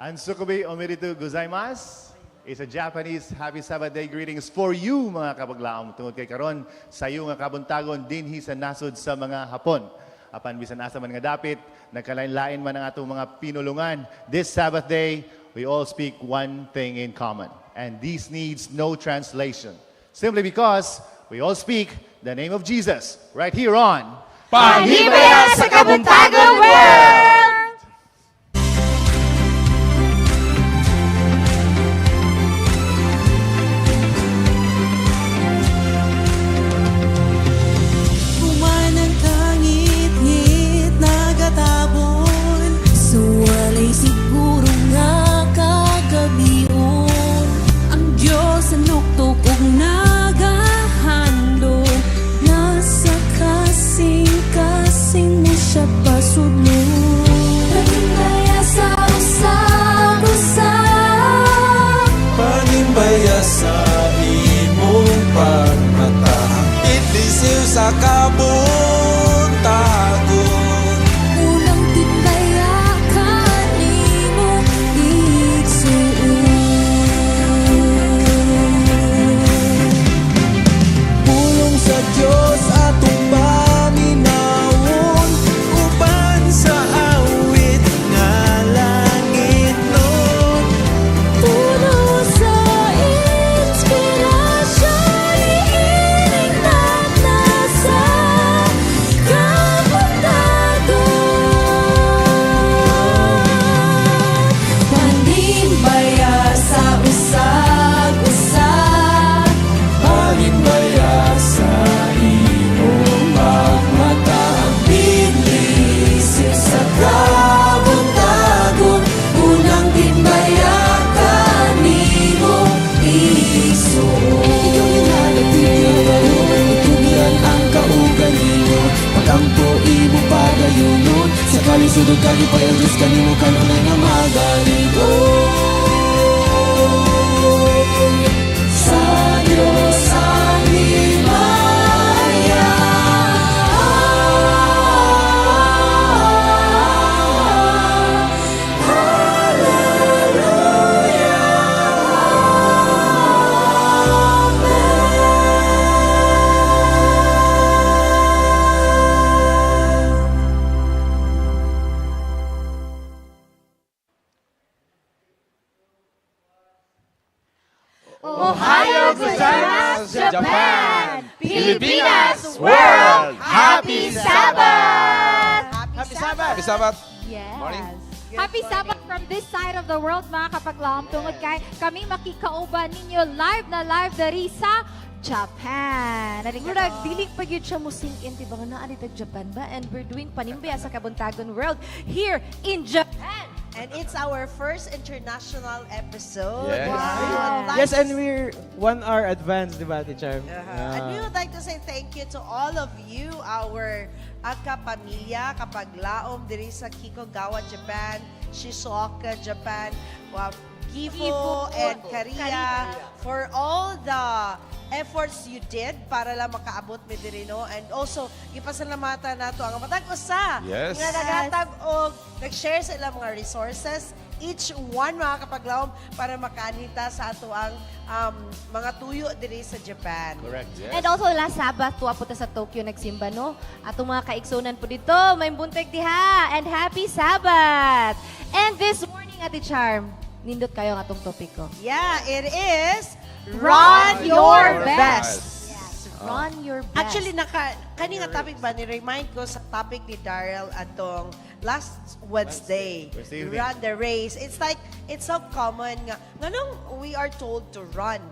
Ansukubi omeritu gozaimasu. It's a Japanese Happy Sabbath Day greetings for you, mga kabaglaom. Tungod kay karon sa iyo nga kabuntagon dinhi sa nasod sa mga Hapon. Apan bisan asa man nga dapit, nagkalain-lain man ang atong mga pinulungan. This Sabbath day, we all speak one thing in common. And this needs no translation. Simply because we all speak the name of Jesus right here on Panhimaya sa Kabuntagon World! Kumanang kangit-ngit nagatabon, suwalay siguro nga kagabion. Ang Diyos ang nuktok ug nagahandog, nasa kasing-kasing mo siya pasunod. Panimbaya sa usag-usag, Panimbaya sa imong pagmatahang Itlisiw sa kabuntagon ulang timbaya kanimo igsuon. Pulong sa Diyos atong paminawon Uban sa awit nga langit nun Puno sa inspirasyon, iinig na nasa kabuntagon. Panimbaya sa usag-usag, Panimbaya sa imong pagmatahang Itlisiw sa kabuntagon, unang timbaya kanimo igsuon. Ikaw yung nalagpipiyang itubiran ang kaugalingo, pag-ampo imo pagayunon, sa kalisudod kalipay ang Diyos kanimo kanunay nga magalingon. Sa Diyos ang himaya. Ohio gozaimasu, Japan! Pilipinas World! Happy Sabbath! Happy Sabbath! Happy Sabbath! Yes. Morning. Happy Sabbath from this side of the world, mga kapaglaom. Tungod kay kami makikauban ninyo live na live dari sa Japan. Murag, dili pa yun siya mo sink in, diba nga naa dito Japan ba? And we're doing Panimbaya sa Kabuntagon World here in Japan. And it's our first international episode. Yes. We would like Yes, to and we're 1 hour advanced, di ba, Ate Charm? And we would like to say thank you to all of you, our pamilya, kapaglaom diri sa Kikogawa, Japan, Shizuoka, Japan, Gifu, and Korea, for all the efforts you did para lang makaabot mi diri, no? And also, ipasalamatan nato ang matag usa Yes. nga nagatag og nag-share sa ilang mga resources, each one mga kapaglaom para makaanita sa ato ang mga tuyo diri sa Japan. Correct. Yes. And also last Sabbath, tuwa po ta sa Tokyo nagsimba, no? Atong mga kaigsunan po dito, may buntag diha. And happy Sabbath! And this morning, Ate Charm, nindot kayo ang atong topiko. Yeah, it is Run your best. Yes, run your best. Actually, kani nga topic ba, ni-remind ko sa topic ni Daryl atong last Wednesday. Wednesday evening. Run the race. It's like, it's so common nga. Nganong we are told to run?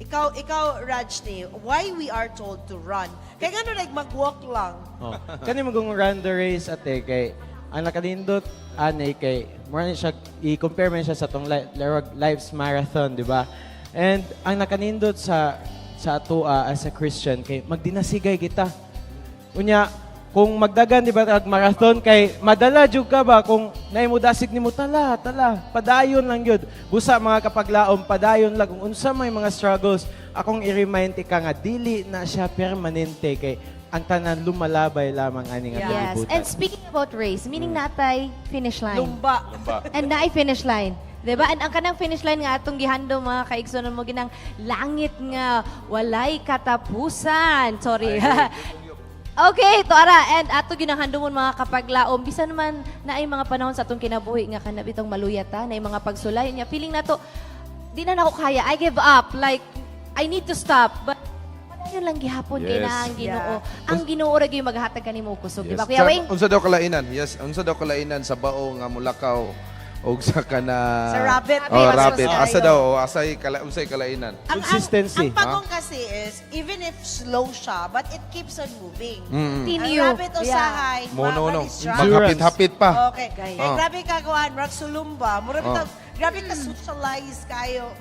Ikaw, Rajni, why we are told to run? Kaya nga like mag-walk lang. Oh. Kani magong run the race, ate, kay ang nakalindot, anay, kay mura siya, i-compare man siya sa itong Lives Marathon, di ba? And ang nakanindot sa atua as a Christian, kay magdinasigay kita. Unya, kung magdagan, di ba, marathon, kay madala jud ka ba, kung naimudasig ni mo, tala, padayon lang yun. Busa mga kapaglaom, padayon lang. Kung unsa may mga struggles, akong i-remind ka nga, dili na siya permanente, kay ang tanan lumalabay lamang ani nga Yeah. Yes. And speaking about race, meaning natay finish line. Lumba. And naay finish line. 'Di ba? And ang kanang finish line nga atong gihandom mga kaigsonon mo ginang langit nga walay katapusan. Sorry. Okay, to ara and ato ginahandumon mga kapaglaom bisan man naay mga panahon sa atong kinabuhi nga kanab itong maluyata naay mga pagsulay nya feeling nato di na nako kaya, I give up, like I need to stop, but yun lang gihapon kay na ang Ginoo. Ang Ginoo ra gyud maghatag kanimo kusog, di ba Kuya Char, Wing? unsa daw kalainan? Yes, unsa daw kalainan sa bao nga mulakaw og sa kana Sa rabbit. Oh, Mas rabbit. kayo. Asa daw asay unsay kalainan? Consistency. Ang pagong kasi is, even if slow siya, but it keeps on moving. Continue. Ang rabbit usahay, Mono no. ma-distract. Maghapit-hapit pa. Okay. Oh. Grabe ka kuhan, Mark Sulumba. Oh. Grabe ka socialize kayo.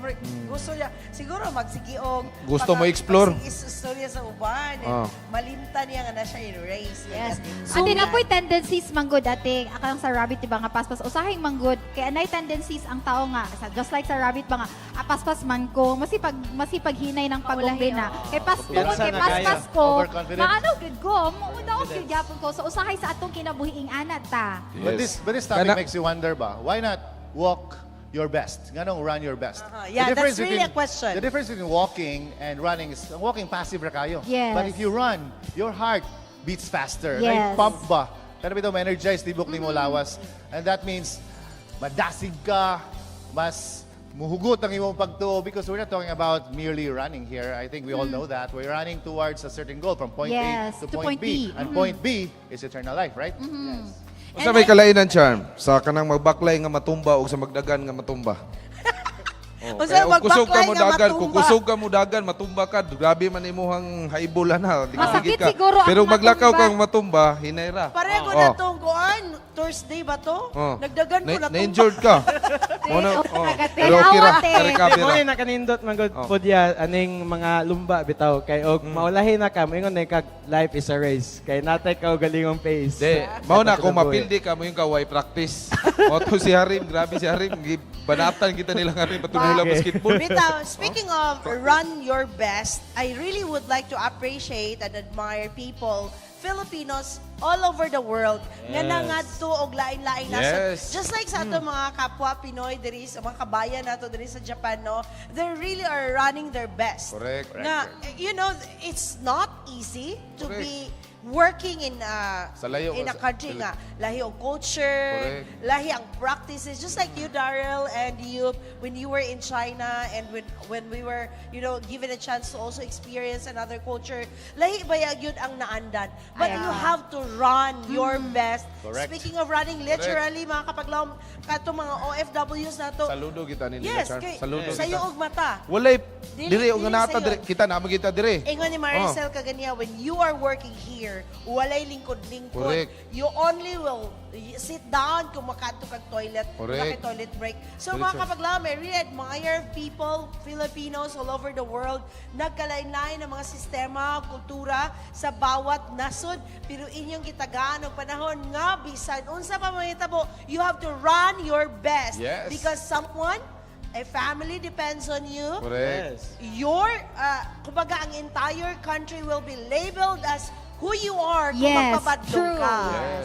Gusto niya, siguro magsigiog. Gusto mo explore? Istorya sa uban. Oh. Malimtan niya nga na siya in race. Yes. So, andi na po'y tendencies manggod ate, akang sa rabbit diba nga paspas usahing manggod kaya nay tendencies ang tao nga just like sa rabbit ba nga paspas man ko masipag hinay ng pagumbi na kay Piyansa kay na paspas kayo. ko Overconfident. maano gud ko mudaog gyud gyapon ko so usahay sa atong kinabuhiing anat ta. But this topic Kana- makes you wonder ba, why not walk your best? Ganong run your best. Yeah, The difference that's really between- a question. The difference between walking and running is, walking passive ra kayo. Yes. But if you run, your heart beats faster. Yes. Like pump ba? Kaya bitaw ma-energize, tibok ni mo lawas. And that means, madasig ka, mas muhugot ang imong pagtuo because we're not talking about merely running here. I think we all know that. We're running towards a certain goal from point Yes, A to to point point B. B. And point B is eternal life, right? Yes. Unsa may kalainan, Charm? Sa kanang magbaklay nga matumba o sa magdagan nga matumba? Oh, Unsa kaya kung kusog ka magbaklay mo nga dagan, matumba? kung kusog ka mo dagan, matumba ka, grabe man imuhang haibulan ha. Di ka Masakit ka. siguro ang Pero maglakaw matumba. kang matumba, hinayra. Pareho Oh. na itong kuhan. Thursday ba to? Oh. Nagdagan ko na Na-injured ka. Mono, oh. Pero okay ra, Awate. recover Mo ra. ni nakanindot manggod Oh. pod ya aning mga lumba bitaw kay og maulahin na ka moingon na kag life is a race kay natay ka og galingong pace. De, mao na kung Patuloy. mapildi ka mo yung kaway practice. O to si Harim, grabe si Harim, banatan kita nilang Harim patulula Okay. basketball. Rita, speaking of run your best, I really would like to appreciate and admire people, Filipinos all over the world nga nangadto og lain-lain nasod. Yes. Just like sa ato mga kapwa Pinoy diri sa mga kabayan nato diri sa Japan, no, they really are running their best. Correct. Nga, you know, it's not easy to Correct. be working in Sa layo in ka a sa country nga lahi og culture, Correct. lahi ang practices, just like you, Daryl, and you when you were in China and when we were, you know, given a chance to also experience another culture, lahi bayag yun ang naandan, but you have to run your best. Correct. Speaking of running, literally mga kapaglaom kato mga OFWs nato, Saludo kita nila, yes, Charm. kay, Saludo sayo kita. og mata. Walay, Dili- dire, o dili nga nata, sa'yo. dire, kita naman kita dire. Ingon ni Maricel kaganya, when you are working here, walay lingkod-lingkod. Correct. You only will sit down kung makato kag toilet, Correct. toilet break. So Correct, mga sir. kapaglaom, I really admire people, Filipinos all over the world, nagkalain-lain ng mga sistema, kultura sa bawat nasod, pero inyong gitagaan og panahon nga bisan unsa pa mahitabo, you have to run your best Yes. because someone, a family depends on you. Correct. Your, kumbaga, ang entire country will be labeled as who you are kung Yes, magpabadlong true. ka.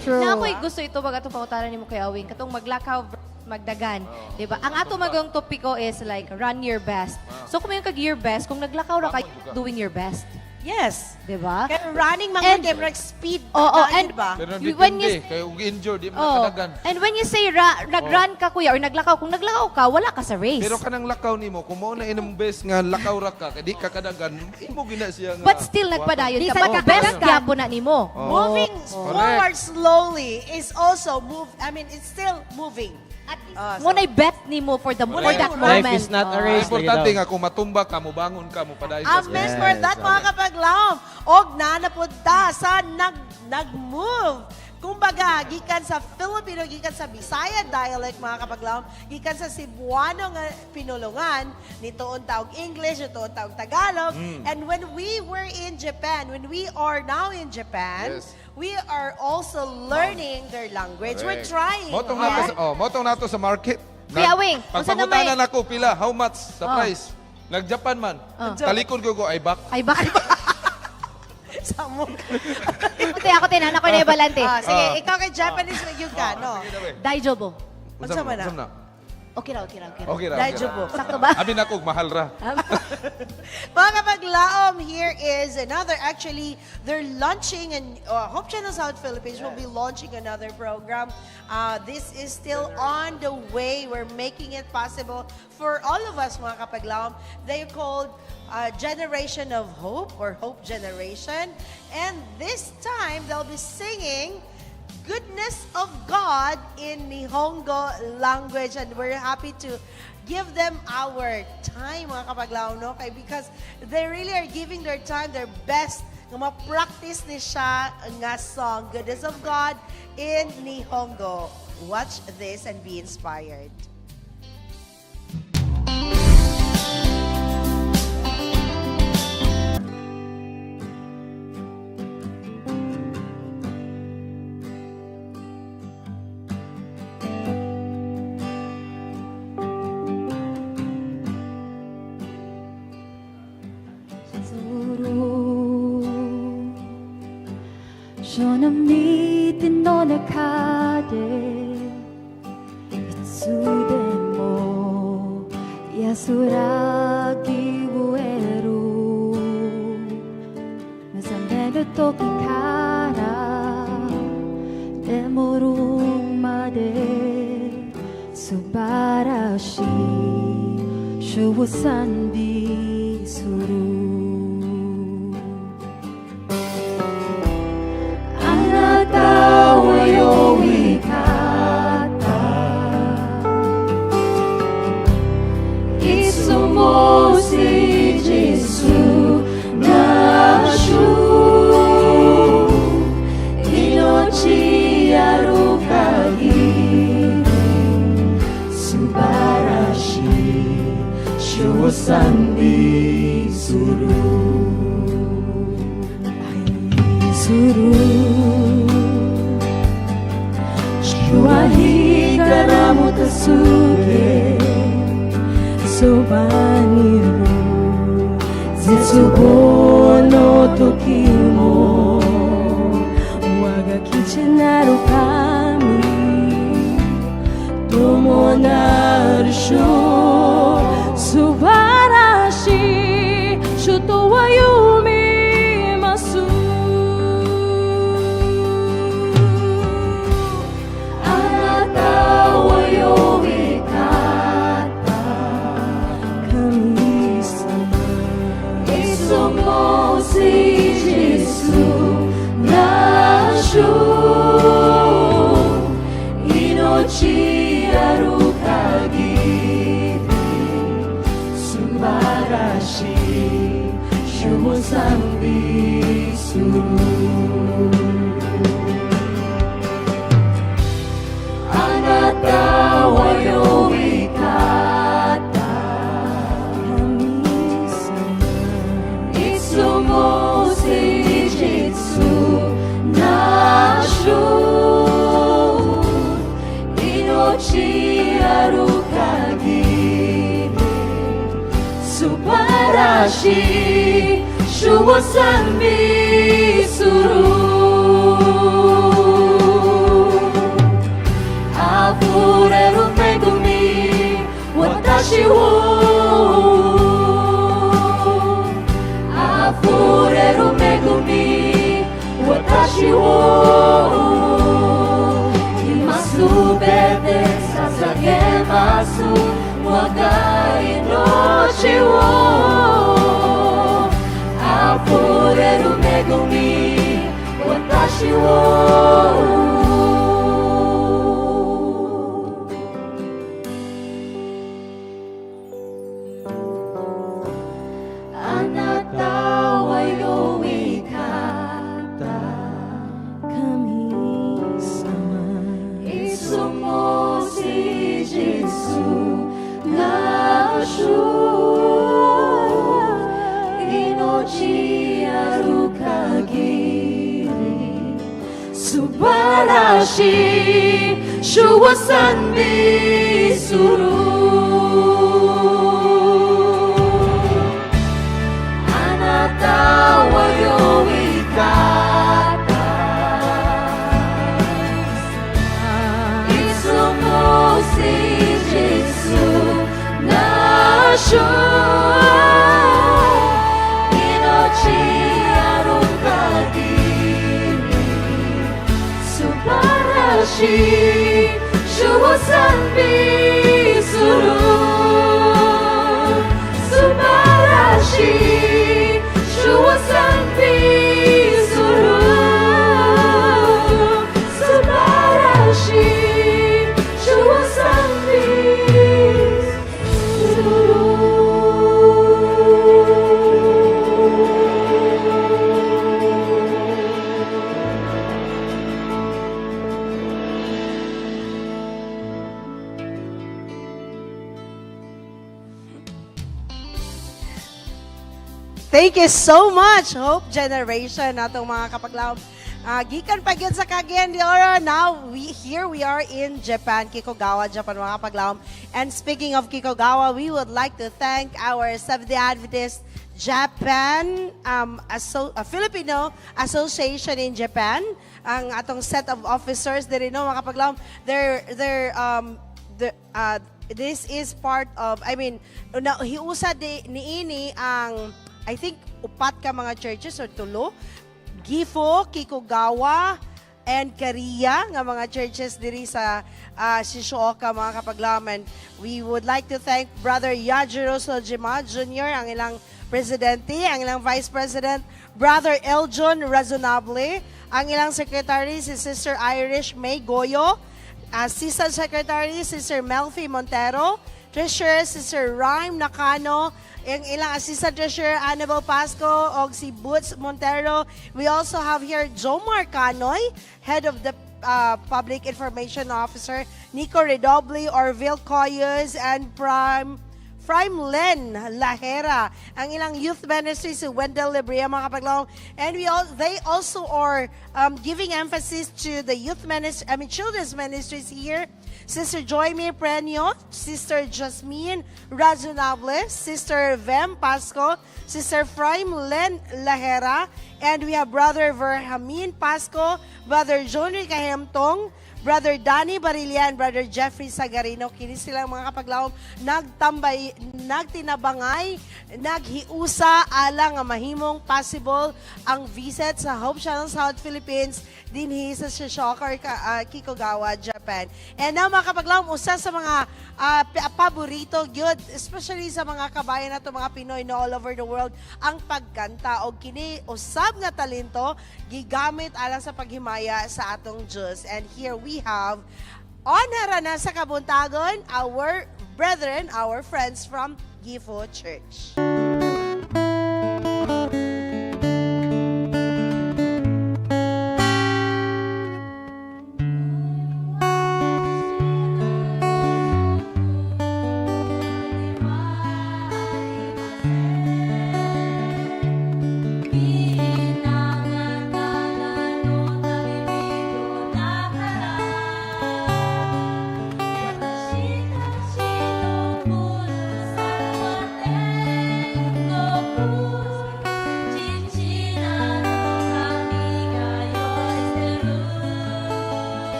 True. Na ako'y gusto ito baga itong pautaran ni mo kay Awing, katong maglakaw versus magdagan. Diba? Ang ato magong topiko is like, run your best. So kung may kag your best, kung naglakaw ra ka, doing your best. Yes. Diba? Kaya running And- mga game like speed. Oo, na, and- diba? Pero When depende, you- kaya kung injured, di mo Oh. nakadagan. And when you say nag-run ka kuya or naglakaw, kung naglakaw ka, wala ka sa race. Pero kanang lakaw nimo, kung mao na inong best nga lakaw ra ka, kaya di ka kadagan, imo gina siya nga. But still nagpadayon Di ka. sa But best kakadagan. gyapon na nimo. Moving Oh. forward slowly is also it's still moving. Muna'y bet nimo for that Life moment. is not a Ang race. importante lagi daw. nga, kung matumba ka, mubangon ka, mupadayon Ang ka. miss for that mga kapaglaom. Og nanapunta sa nag-move. Kumbaga, gikan sa Filipino, gikan sa Bisaya dialect, mga kapaglaom, gikan sa Cebuano nga pinulungan, nitoon taog English, nitoon taog Tagalog. And when we were in Japan, when we are now in Japan, Yes. we are also learning their language. We're trying. Motong okay? nato, motong nato sa market. Kuya Wing, unsa na may- Pagpangutanan ako, pila, how much sa price? Nag-Japan man. Talikod ko ay back. Ay baka. Sa mukha. Ako tinan ako na balante. Sige, ikaw kay Japanese mag ka, no? Daijobo. Unsa man na? Okay ra. Okay ra. Daijobo. Sakto ba? Abi na kog mahal ra. Mga kapaglaom, here is another, actually, they're launching, and Hope Channel South Philippines will be launching another program. This is still on the way. We're making it possible for all of us, mga kapaglaom. They're called Generation of Hope, or Hope Generation. And this time, they'll be singing Goodness of God in Nihongo language, and we're happy to give them our time, mga kapaglaw, no? Kay, because they really are giving their time, their best, nga ma-practice ni siya nga song, Goodness of God in Nihongo. Watch this and be inspired. So nam ni tin no na kade itsude mo yasuragi ueru nasanderu toki kara demoru made subarashi shousanbi suru あなたを呼び方いつも誠実な主命ある限り素晴らしい称賛美する愛する 主は日からも助けそばにいる絶望の時も我が基地なる神共なる主素晴らしい主とは読みます命ある限り素晴らしい主を賛美するあなたは呼び方神様いつも誠実な主命ある限り素晴らしい主を賛美する溢れる恵み私を溢れる恵み私をすべて捧げます我が命を溢れる恵み私をあなたは良い方神様いつも誠実な主命ある限り素晴らしい主を賛美するあなたは良い方 Inochi arong kadiri Subarashi Shuwasanbi Suru Subarashi Shuwasanbi Suru Subarashi Shuwasanbi Thank you so much, Hope Generation, atong mga kapaglaom. Gikan pa gyud sa Cagayan de Oro. Now, here we are in Japan, Kikogawa, Japan, mga kapaglaom. And speaking of Kikogawa, we would like to thank our Seventh-day Adventist Japan, Filipino Association in Japan, ang atong set of officers diri no mga kapaglaom. This is part of, hiusa niini ang I think upat ka mga churches or tulo. Gifo, Kikogawa, and Korea nga mga churches diri sa Shizuoka mga kapaglaman. We would like to thank Brother Yajiro Sojima Jr., ang ilang presidente, ang ilang vice president, Brother Eljon Razonable, ang ilang secretary si Sister Irish May Goyo, Assistant Secretary Sister Melfi Montero, Treasurer Sister Rhyme Nakano, ang ilang Assistant Treasurer Annabel Pasco o si Boots Montero. We also have here Jomar Canoy, Head of the Public Information Officer, Nico Redoble, Orville Coyos, and Prime Len Lahera. Ang ilang youth ministry si Wendell Lebria, mga kapaglaong. And they also are giving emphasis to the children's ministries here. Sister Joyme Prenyo, Sister Jasmine Razonable, Sister Vem Pasco, Sister Frime Len Lahera, and we have Brother Verhamin Pasco, Brother Johnny Kahemtong, Brother Danny Barilla, and Brother Jeffrey Sagarino. Kini silang mga kapaglaom nagtinabangay, naghiusa alang nga mahimong possible ang visit sa Hope Channel South Philippines dinhi sa Shizuoka, Kikogawa, Japan. And now mga kapaglaom, usa sa mga paborito gyud, especially sa mga kabayan nato mga Pinoy no all over the world, ang pagkanta og kini usab nga talento gigamit alang sa paghimaya sa atong Diyos. And here we have on harana sa kabuntagon our brethren, our friends from Gifo Church.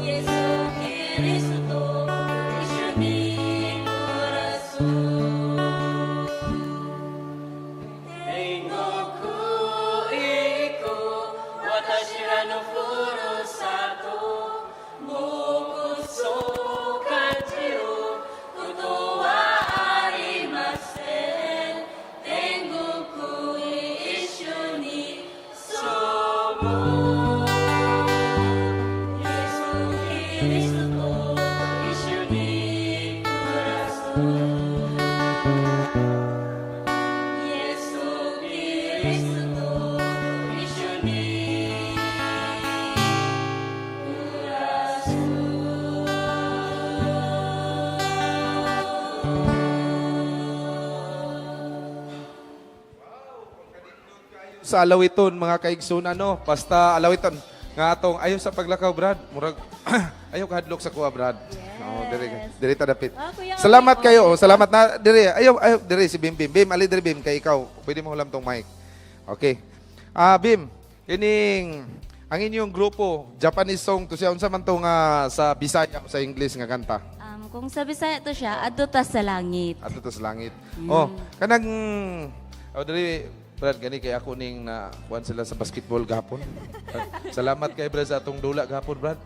Yesu Kiristo, isyuni corazón. Tengoku iko, watashi no furusato, mokuso kanjiro, kuto wa arimasen. Tengoku isyuni somo. Yesu Kiristo, isyuni corazón. Yesu Kiristo, isyuni Sa alawiton, mga kaigsunan, no? Basta alawiton. Nga atong, ayaw sa paglakaw, Brad. Murag, ayaw kahadlok sa kuha, Brad. Oh, diri ta dapit. Kuya Salamat Owie, kayo. Oh, salamat na diri. Ayaw diri si Bim Bim. Bim, ali diri Bim kay ikaw. Pwede mo hulam tong mic. Okay. Bim, kining ang inyong grupo, Japanese song to siya unsa man to nga sa Bisaya o sa English nga kanta? Kung sa Bisaya to siya, adto ta sa langit. Ato to sa langit. Oh, kanang diri Brad, gani kay ako ning na kuan sila sa basketball gahapon. Salamat kay Brad sa atong dula gahapon, Brad.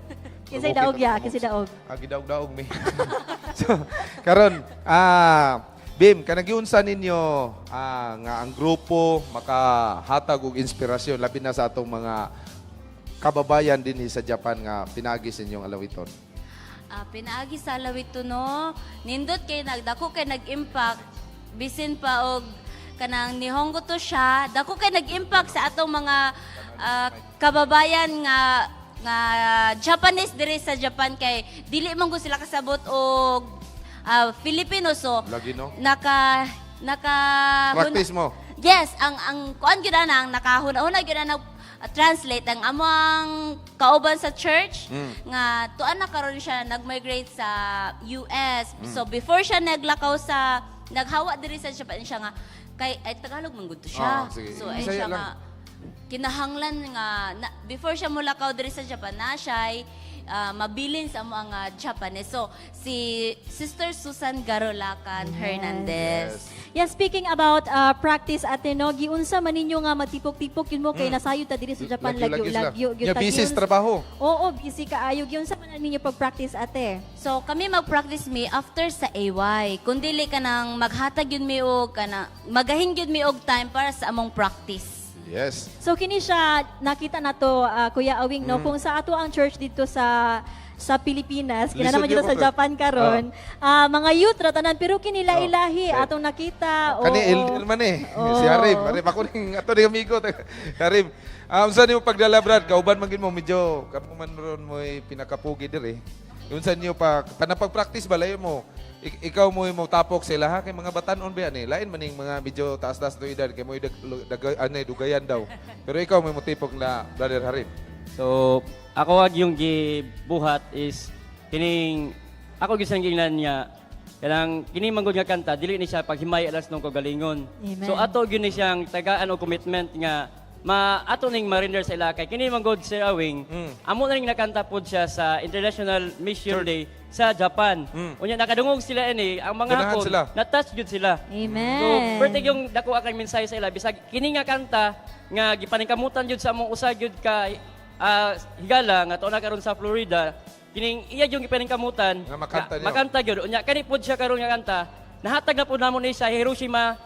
Kisay daog ya, kisay daog. Gidaog-daog mi. So, karon, Bim, kanagiunsa ninyo nga ang grupo makahatag og inspirasyon labi na sa atong mga kababayan din sa Japan nga pinaagi sa inyong alawiton. Pinaagi sa lawito no, nindot kay nagdako kay nag-impact bisin pa og kanang Nihongo to siya, dako kay nag-impact sa atong mga kababayan nga Japanese diri sa Japan kay dili man go sila kasabot og Filipino so Lagi no? naka Practice mo. Yes, ang kuan gyud nang nakahuna-huna gyud na translate ang among kauban sa church nga tuan na karon siya nag-migrate sa US. So before siya naglakaw sa naghawa diri sa Japan siya nga kay ay Tagalog man gud to siya. Sige. So ay Bisaya siya lang. nga kinahanglan nga before siya mulakaw diri sa Japan na siya mabilin sa mga Japanese. So si Sister Susan Garolacan Hernandez. Yeah, speaking about practice ate no, giunsa man ninyo nga matipok-tipok yun mo kay nasayo ta diri sa Japan lagyo-lagyo gyud Nya business trabaho. Oo, busy kaayo giunsa man ninyo pag-practice ate. So kami mag-practice mi after sa AY. Kung dili ka nang maghatag yun mi og kana magahin yun mi og time para sa among practice. Yes. So kini siya nakita nato Kuya Awing no kung sa ato ang church dito sa Pilipinas, kina Lisod naman dito yun, sa bro. Japan karon. Mga youth ratanan pero kini ilahi atong nakita. Kani oo. elder man eh. Si Harim. Harim ako ning ato ning amigo. Harim. Unsa nimo pagdala Brad? Kauban man gid mo medyo kamo man ron mo pinakapugi diri. Unsa niyo pa panapag-practice balay mo? Ikaw mo tapok sila ha kay mga batanon ba ni lain maning mga medyo taas-taas do edad kay mo dugayan daw. Pero ikaw mo tipok na Brother Harim. So, ako ag yung gibuhat is kining ako gisang gingnan niya kanang kini manggod nga kanta dili ni siya paghimay alas nung kagalingon. Amen. So ato gyud ni siyang tagaan o commitment nga ato ning marinder sa ilakay kini manggod Sir Awing. Amo na ring nakanta pod siya sa International Mission Day sa Japan. Unya nakadungog sila ini ang mga Ganahan hapon sila. na-touch gyud sila. Amen. So, birthday yung dako akang mensahe sa ila bisag kini nga kanta nga gipaningkamutan jud sa among usa gyud ka higala nga tuo na karon sa Florida kining iya yung gipaningkamutan Nga makanta niyo. makanta gyud unya kani pod siya karon nga kanta nahatag na pod namon ni sa Hiroshima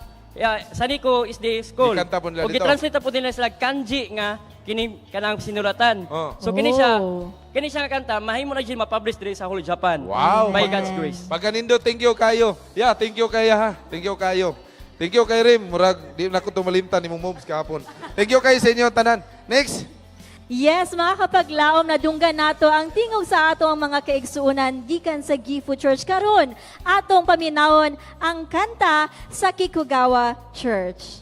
Saniko is the school Gikanta po nila o dito. gitranslate po nila sila kanji nga kini kanang sinulatan Oh. so kini siya nga kanta mahimo na gyud ma-publish diri sa whole Japan Wow. by God's grace. Pagkanindo, thank you kayo. Yeah, thank you kaya ha. Thank you kayo. Thank you kay Rim. Murag, di na ko tumalimtan ni mong moves kahapon. Thank you kayo sa inyo, tanan. Next. Yes, mga kapaglaom na dunggan nato ang tingog sa ato ang mga kaigsuunan gikan sa Gifu Church karon. Atong paminawon ang kanta sa Kikugawa Church.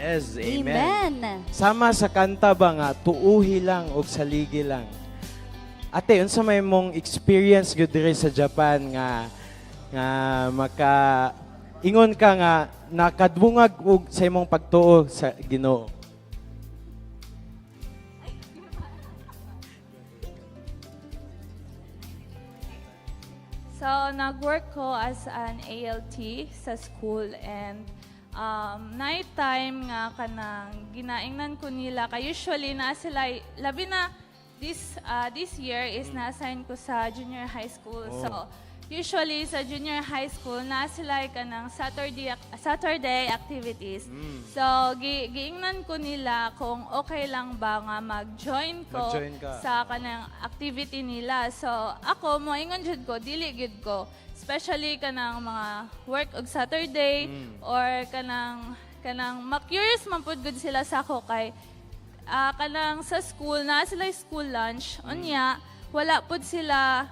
Yes, Amen. Sama sa kanta ba nga, tuuhi lang o saligi lang. Ate, unsa may mong experience gyud diri sa Japan nga maka ingon ka nga nakadbungag og sa imong pagtuo sa Ginoo. So, nag-work ko as an ALT sa school and night time nga kanang ginaingnan ko nila. Kaya usually na sila, labi na this year is na-assign ko sa junior high school. So, usually sa junior high school na sila kanang Saturday activities. So, giingnan ko nila kung okay lang ba nga mag-join ko Mag-join ka. sa kanang activity nila. So, ako, moingon jud ko, dili gud ko. Especially kanang mga work og Saturday or kanang ma-curious man pud gud sila sa ako kay kanang sa school na sila school lunch. Unya, wala pud sila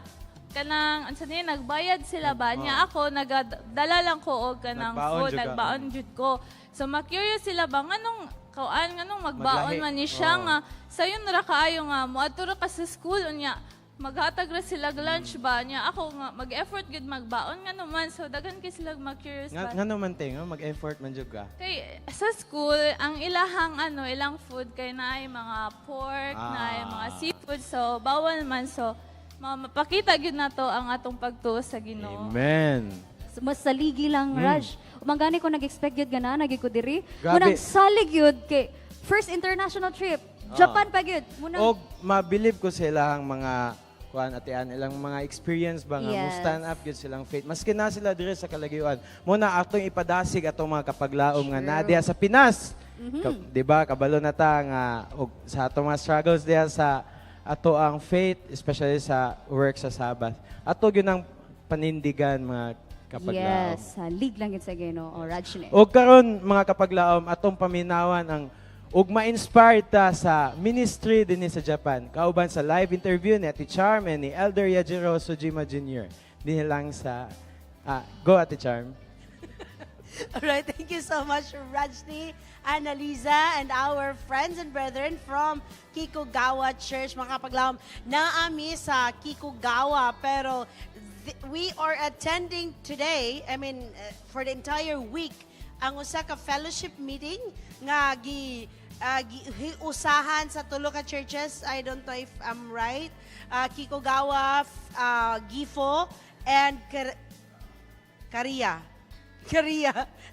kanang unsa ni nagbayad sila ba niya ako nagadala lang ko og kanang Nagbaon food jud ka. nagbaon jud ko. So ma-curious sila ba nganong nganong magbaon Maglahi. man ni siya nga sayon ra kaayo nga moadto ra ka sa school unya maghatag ra sila og lunch ba niya ako nga mag-effort gud magbaon nga naman so daghan kay sila ma-curious ba. Nga naman te, nga mag-effort man jud ka. Kay sa school ang ilahang ilang food kay naay mga pork, naay mga seafood so bawal man so mapakita gyud nato ang atong pagtuo sa Ginoo. Amen. Mas saligi lang, Raj. Umangani ko nag-expect yun gana, naging ko diri. Grabe. Munang salig yun kay first international trip. Japan pa yun. Munang, Og mabilib ko sa ilang mga kuan atian ilang mga experience ba nga mo Yes. stand up gyud silang faith. Maski na sila dire sa kalagayuan. Muna atong ipadasig atong mga kapaglaom nga na diha sa Pinas. Di ba kabalo na ta nga og sa atong mga struggles diha sa ato ang faith, especially sa work sa Sabbath. Ato gyud ang panindigan mga kapaglaom. yes, salig lang yun sa Ginoo. O, Raj ne. O karon mga kapaglaom atong paminawan ang ug ma-inspire ta sa ministry dinhi sa Japan. Kauban sa live interview ni Ate Charm and ni Elder Yajiro Sujima Jr. Dinhi lang sa go Ate Charm. Alright, thank you so much, Rajni, Annalisa, and our friends and brethren from Kikugawa Church. Mga kapaglaom, naami sa Kikugawa, pero we are attending today, for the entire week, ang usa ka fellowship meeting nga usahan sa tulo ka churches. I don't know if I'm right. Kikugawa, Gifo, and Korea.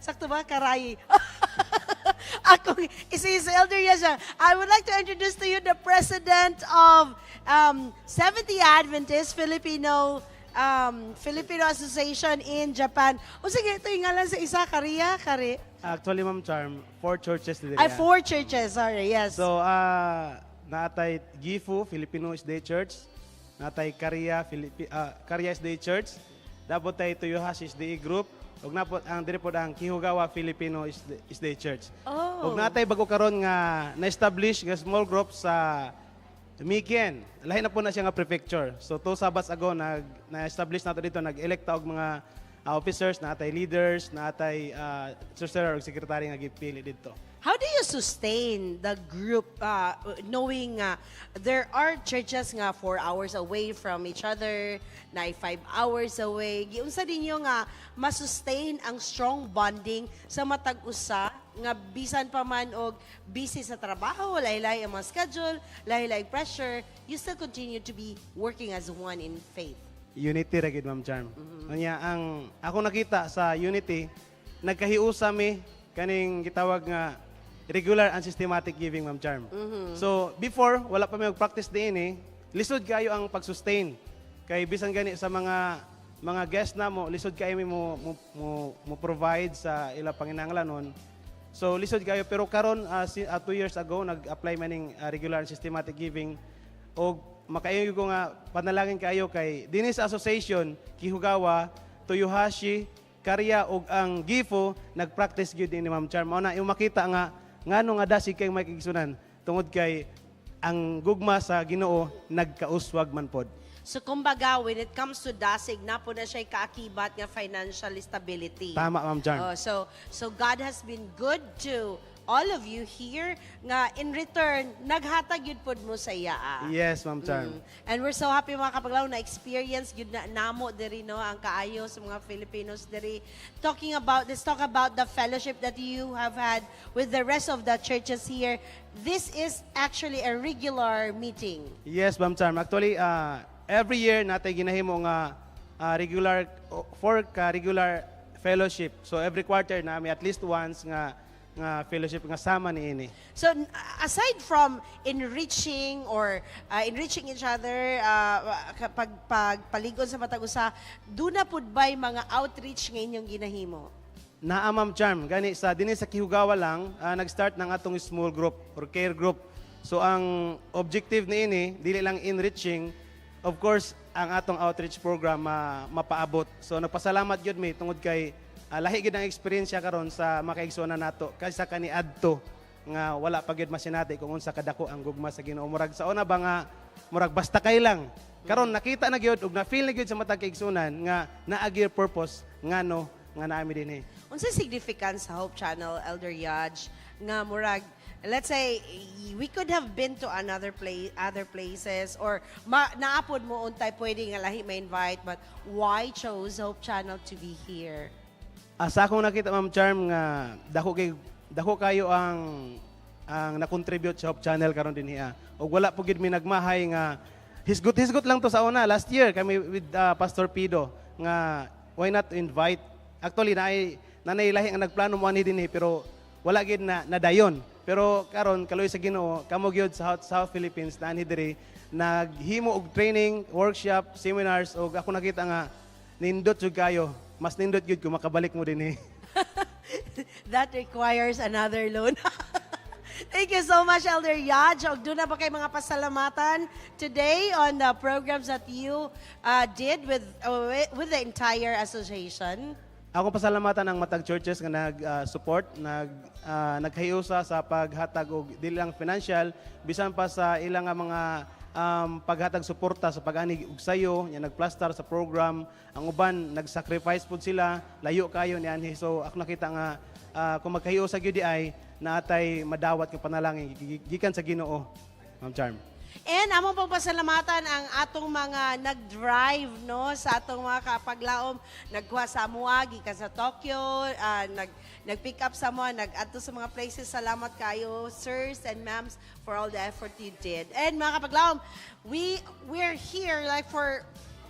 Sakto ba? Karay. Ako, isa Elder Yasha. I would like to introduce to you the president of Seventh-day Adventist Filipino Association in Japan. O sige, ito yung ngalan sa isa, Kari? Actually, Ma'am Charm, 4 churches dito. Ay, 4 churches, sorry, yes. So, naatay Gifu, Filipino Day Church. Naatay Korea Day Church. Dapat tayo Toyohashi Day Group. Ug napot ang diri pod ang Kihugawa Filipino Day Church. Oh. Ug natay bago karon nga na-establish nga small group sa Miken. Lahi na po na siya nga prefecture. So 2 Sabbaths ago na-establish nato dito, nag-electa og mga officers, natay leaders, natay treasurer ug secretary nga gipili dito. How do you sustain the group knowing there are churches nga 4 hours away from each other, na 5 hours away? Giunsa ninyo nga masustain ang strong bonding sa matag usa nga bisan pa man og busy sa trabaho, lahi-lahi ang mga schedule, lahi-lahi pressure, you still continue to be working as one in faith? Unity ra gid, Ma'am Charm. Unya ang ako nakita sa Unity, nagkahiusa mi kaning gitawag nga regular and systematic giving, Ma'am Charm. So before wala pa may practice din lisod kayo ang pag-sustain. Kay bisan gani sa mga guest na mo, lisod kayo mo provide sa ila panginahanglanon. So lisod kayo pero karon 2 years ago nag-apply maning regular and systematic giving og makaayo ko nga panalangin kayo kay dinhi sa association Kihugawa, Toyohashi, Korea ug ang Gifu nag-practice gyud ni Ma'am Charm. Mao na yung makita nga ngano nga dasig kay may kigsunan tungod kay ang gugma sa Ginoo nagkauswag man pod. So kumbaga, when it comes to dasig, na po na siya kaakibat nga financial stability. Tama, Ma'am Charm. So God has been good to all of you here nga in return naghatag yun pod mo sa iya. Yes, Ma'am Charm. And we're so happy mga kapaglaw na experience yun na namo diri no ang kaayo sa mga Filipinos diri. Let's talk about the fellowship that you have had with the rest of the churches here. This is actually a regular meeting. Yes, Ma'am Charm. Actually, every year natay ginahimo nga regular regular fellowship. So every quarter na may at least once nga fellowship nga sama niini. So aside from enriching or enriching each other kapag pagpaligon sa matag usa, do na pud bay mga outreach nga inyong ginahimo? Naa, Ma'am Charm, gani sa dinhi sa Kihugawa lang nag-start ng atong small group or care group. So ang objective niini dili lang enriching, of course ang atong outreach program mapaabot. So nagpasalamat gyud mi tungod kay lahi gid ang experience karon sa makaigsoon nato kaysa kani adto nga wala pa gyud masinati kung unsa kadako ang gugma sa Ginoo. Murag sa una ba nga murag basta kay lang. Karon nakita na gyud ug na feel na gyud sa matag kaigsunan nga naa gyud purpose ngano nga naami dinhi. Unsa significance sa Hope Channel, Elder Yaj, nga murag let's say we could have been to other places or naapod mo untay pwede nga lahi ma-invite, but why chose Hope Channel to be here? Sa akong nakita, Ma'am Charm, nga dako kayo ang na-contribute sa Hope Channel karon dinhi. Og wala po gid mi nagmahay nga hisgot lang to sa una. Last year kami with Pastor Pido nga why not invite. Actually nanay lahi nga nagplano mo ani dinhi pero wala gid na nadayon. Pero karon kaloy sa Ginoo kamo gyud sa South Philippines na ani diri naghimo og training, workshop, seminars og ako nakita nga nindot jud kayo. Mas nindot yun kung makabalik mo din eh. That requires another loan. Thank you so much, Elder Yaj. Og doon na ba kayo mga pasalamatan today on the programs that you did with the entire association? Ako pasalamatan ang matag churches nga nag-support, naghiusa sa paghatag og dili lang financial, bisan pa sa ilang mga paghatag suporta sa pag-ani og sayo, nya nagplaster sa program. Ang uban nag-sacrifice pud sila, layo kayo ni anhi. So ako nakita nga kung magkahiyo sa gyud ay naatay madawat nga panalangin gikan sa Ginoo, Ma'am Charm. And among pong pasalamatan ang atong mga nag-drive no sa atong mga kapaglaom, nagkuha sa Amua gikan sa Tokyo, nag-pick up sa Amua, nag-adto sa mga places. Salamat kayo, sirs and ma'ams, for all the effort you did. And mga kapaglaom, we're here like for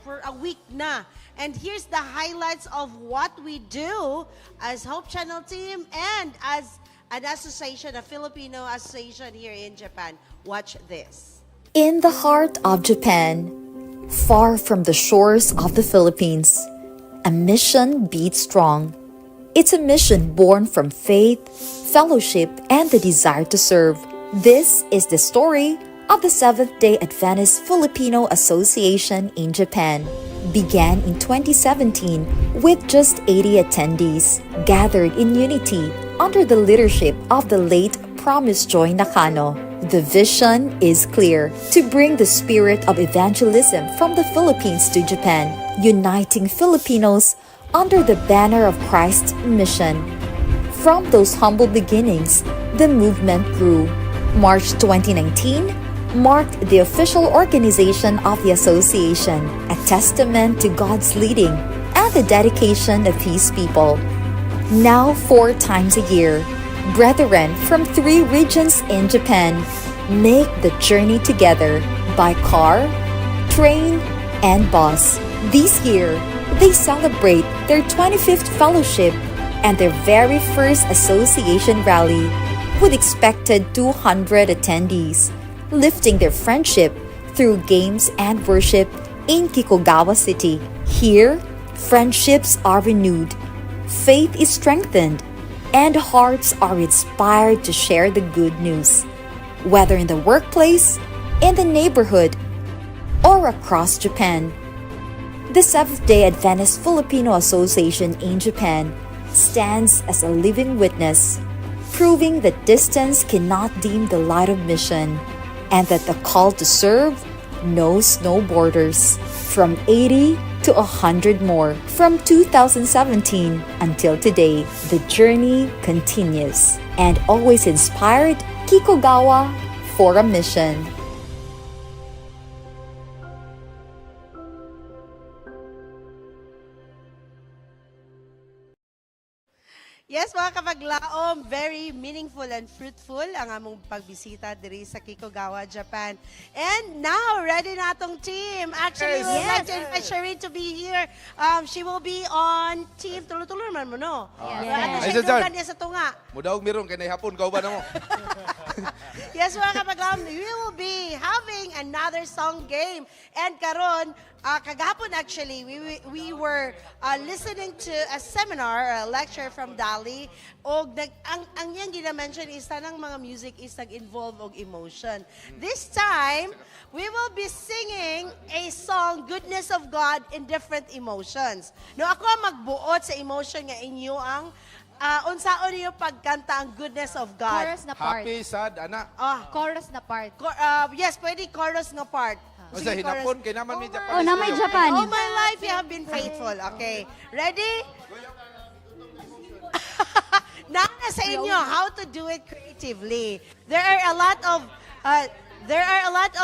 a week na. And here's the highlights of what we do as Hope Channel team and as an association, a Filipino association here in Japan. Watch this. In the heart of Japan, far from the shores of the Philippines, a mission beats strong. It's a mission born from faith, fellowship, and the desire to serve. This is the story of the Seventh-day Adventist Filipino Association in Japan. Began in 2017 with just 80 attendees gathered in unity under the leadership of the late Promise Joy Nakano. The vision is clear: to bring the spirit of evangelism from the Philippines to Japan, uniting Filipinos under the banner of Christ's mission. From those humble beginnings, the movement grew. March 2019 marked the official organization of the association, a testament to God's leading and the dedication of His people. Now 4 times a year, brethren from 3 regions in Japan make the journey together by car, train, and bus. This year, they celebrate their 25th fellowship and their very first association rally with expected 200 attendees, lifting their friendship through games and worship in Kikogawa City. Here, friendships are renewed, faith is strengthened, and hearts are inspired to share the good news. Whether in the workplace, in the neighborhood, or across Japan, the Seventh-day Adventist Filipino Association in Japan stands as a living witness, proving that distance cannot dim the light of mission, and that the call to serve knows no borders. From 80 to 100 more. From 2017 until today, the journey continues. And always inspired, Kiko Gawa for a mission. Yes, mga kapaglaom, very meaningful and fruitful ang among pagbisita diri sa Kikogawa, Japan. And now, ready na atong team. Actually, we would like to invite Shireen to be here. She will be on team. Tulo-tulo naman mo, no? Ano Ay, siya Jar. inugan niya sa tunga. Mudaog meron kay hapon kauban mo. Yes, mga kapaglaom, we will be having another song game. And karon, kagahapon actually, we were listening to a seminar, a lecture from Dali. O ang yang gina-mention is tanang mga music is nag-involve og emotion. This time, we will be singing a song, Goodness of God, in different emotions. No, ako ang magbuot sa emotion nga inyo ang unsaon niyo pagkanta ang Goodness of God. Chorus na part. Happy, sad, ana. Chorus na part. Yes, pwede chorus nga part. O sa Sige, hinapon chorus. kay naman may Japanese. Oh, na may kayo. Japan. All my life you have been faithful. Okay. Ready? Now na sa inyo how to do it creatively. There are a lot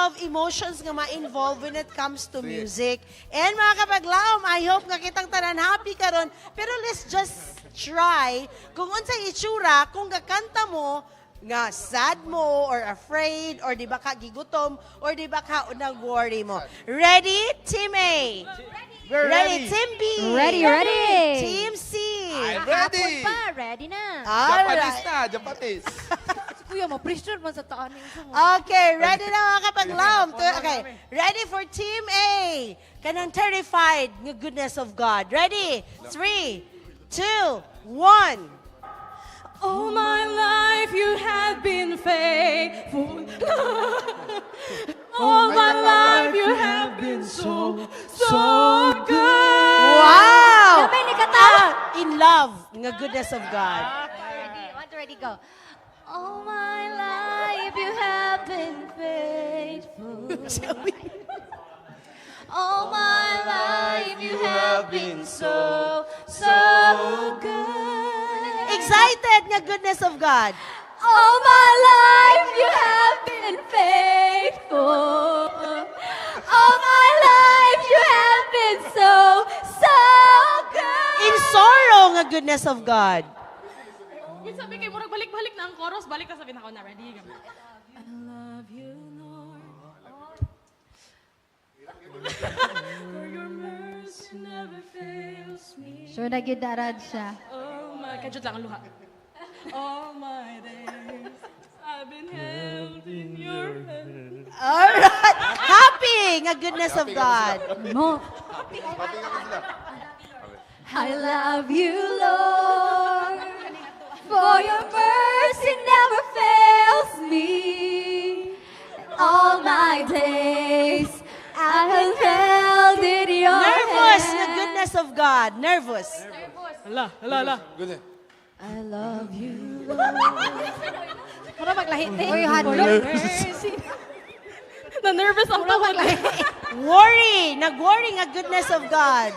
of emotions nga ma-involve when it comes to music. And mga kapaglaom, I hope nga kitang tanan happy karon. Pero let's just try kung unsay itsura kung gakanta mo nga sad mo or afraid or di ba ka gigutom or di ba ka nag-worry mo. Ready? Team A. We're ready. Team B. Ready. Team C. I'm ready. Pa, ready na. Japanese Alright. na, Japanese. Kuya mo, pressure man sa taan mo. Okay, ready na mga kapaglaom. Okay, ready for Team A. Kanang terrified ng goodness of God. Ready? 3, 2, 1. All my life you have been faithful. All my life you have been so good. Wow! Sabay ni Kata. In love ng goodness of God. Ready, want to ready, go. All my life you have been faithful. All my life you have been so good. Excited ng goodness of God. All my life you have been faithful. All my life you have been so good. In sorrow ng goodness of God. Sabi kayo, murag balik-balik na ang chorus, balik na sabi na ako na ready. I love you, Lord. For your mercy never fails me. Sure na gidarad siya. Oh my, kajut lang ang luha. All my days, I've been held in your hand. Alright. Happy ng goodness of God. No. I love you, Lord, for your mercy never fails me. All my days, I have held in your Nervous hand. ng goodness of God. Nervous. Hala. Good. I love you, Mura maglahit eh. Uy, hadlok. Na-nervous ang tawag. Worry. Nag-worry ng goodness of God.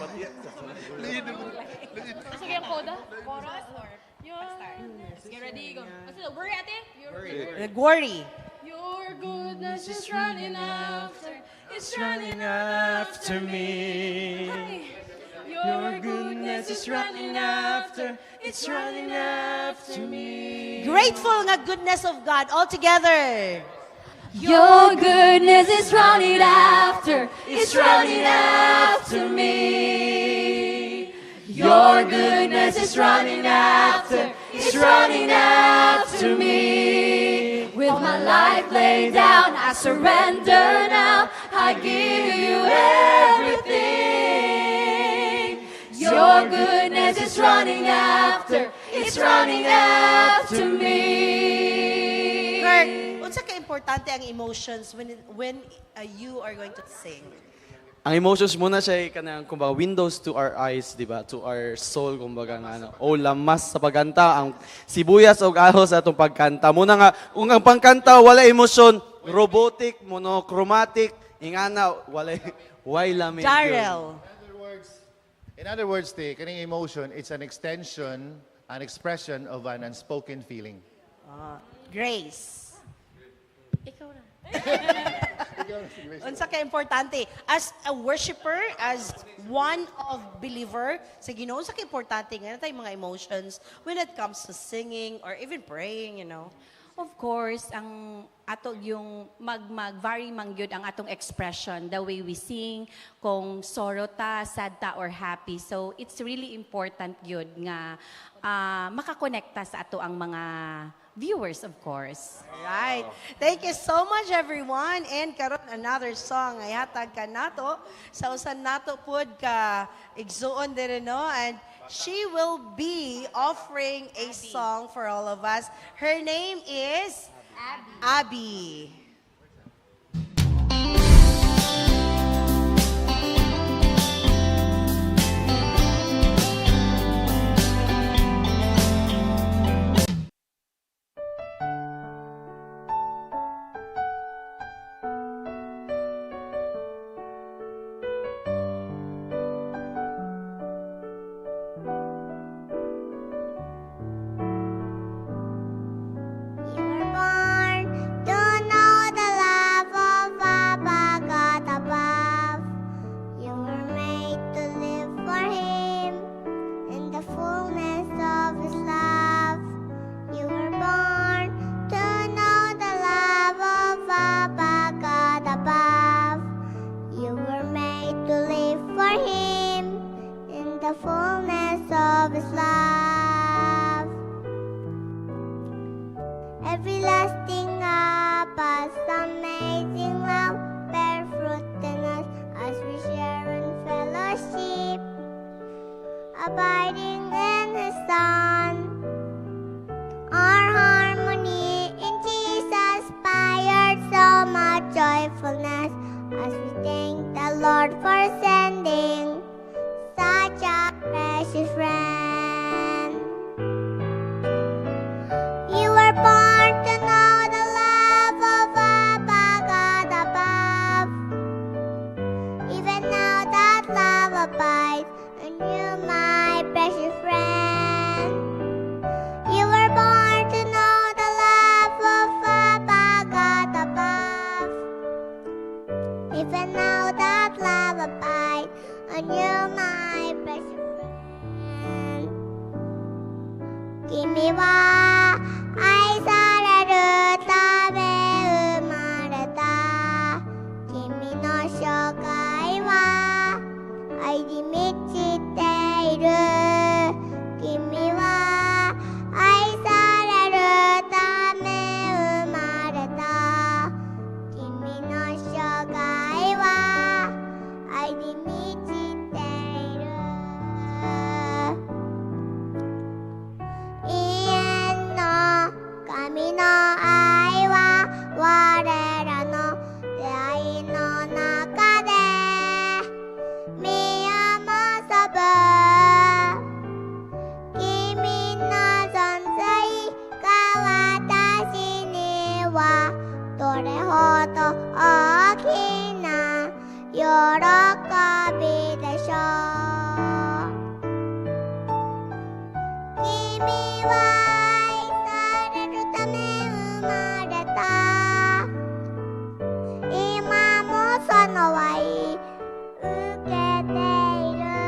Sige ang koda. Chorus or? Sige, ready, go. Worry ate? Nag-worry. Your goodness is running after, it's running after me. Your goodness is running after, it's running after me. Grateful ng goodness of God. All together. Your goodness is running after, it's running after me. Your goodness is running after, it's running after me. With my life laid down, I surrender now. I give you everything. Your goodness is running after, it's running after me. Kirk, unsa ka importante ang emotions when you are going to sing? Ang emotions muna siya ay kanang kumbaga windows to our eyes, di ba? To our soul, kumbaga nga ano. O lamas sa pagkanta, ang sibuyas o ahos sa atong pagkanta. Muna nga, kung ang pagkanta wala emosyon, robotic, monochromatic, ingana, wala lamig. Darrell. other words, te, kaning emotion, it's an extension, an expression of an unspoken feeling. Grace. Ikaw na. Unsa ka importante as a worshipper, as one of believer sa Ginoo, unsa ka importante nga natay mga emotions when it comes to singing or even praying, you know? Of course, ang ato yung mag-vary man gyud ang atong expression, the way we sing, kung sorrow ta, sad ta, or happy. So, it's really important gyud nga makakonekta sa ato ang mga viewers, of course. Right. Thank you so much, everyone. And karon another song ay hatag ka nato sa usan nato pod ka igsuon dire no, and she will be offering a song for all of us. Her name is Abby. You were born to know the love of Abba God above. You were made to live for Him in the fullness of His love. You were born to know the love of Abba God above. You were made to live for Him in the fullness of His love. Everlasting Abba's amazing love bear fruit in us as we share in fellowship, abiding in His Son. Our harmony in Jesus fired so much joyfulness as we thank the Lord for sending such a precious friend. You were born to know the love of Abba God above. Even now that love abides in you, my precious friend. You were born to know the love of Abba God above. Even now that love abides in you, my precious friend. Kimi wa ai sararu tabe umareta. Kimi no shokai wa ai di michite iru. Kimi wa ai sararu tabe umareta. Kimi no shokai wa ai di michite iru. Ian no kami no ai wa warera no deai no naka de miyamosobu. Kimi no sonsai ga watashi ni wa dore hodo oki na yorokobi deshou. Kimi wa ai sararu tame umareta. Ima mo sono wa ukete iru.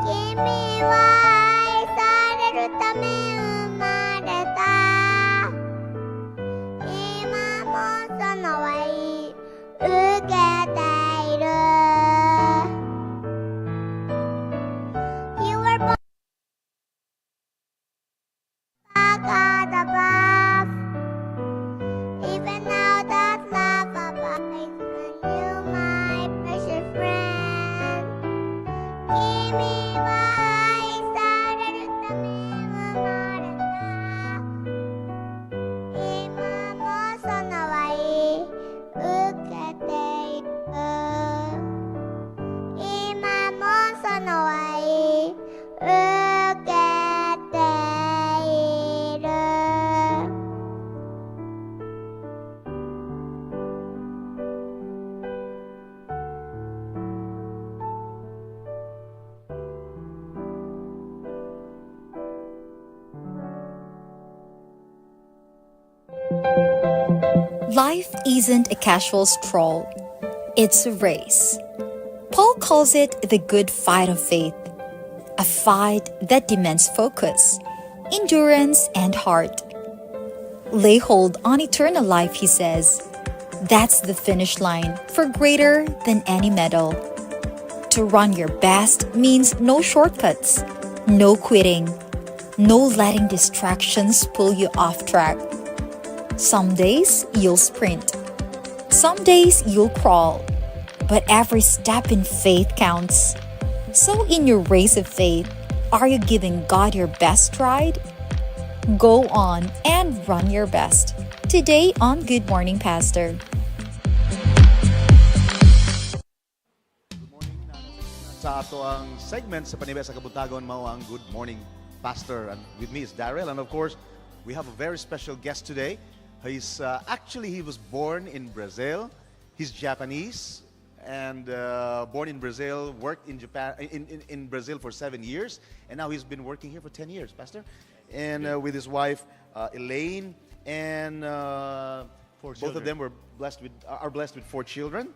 Kimi wa ai sararu tame umareta. Ima mo sono wa ukete iru. Life isn't a casual stroll, it's a race. Paul calls it the good fight of faith, a fight that demands focus, endurance, and heart. Lay hold on eternal life, he says. That's the finish line for greater than any medal. To run your best means no shortcuts, no quitting, no letting distractions pull you off track. Some days you'll sprint, some days you'll crawl, but every step in faith counts. So in your race of faith, are you giving God your best stride? Go on and run your best. Today on Good Morning Pastor. Sa ato ang segment sa Panibay sa Kabuntagon, mao ang Good Morning Pastor. And with me is Daryl. And of course, we have a very special guest today. He's he was born in Brazil. He's Japanese and born in Brazil, worked in Japan in Brazil for 7 years, and now he's been working here for 10 years, Pastor. And with his wife Elaine, and both of them are blessed with 4 children.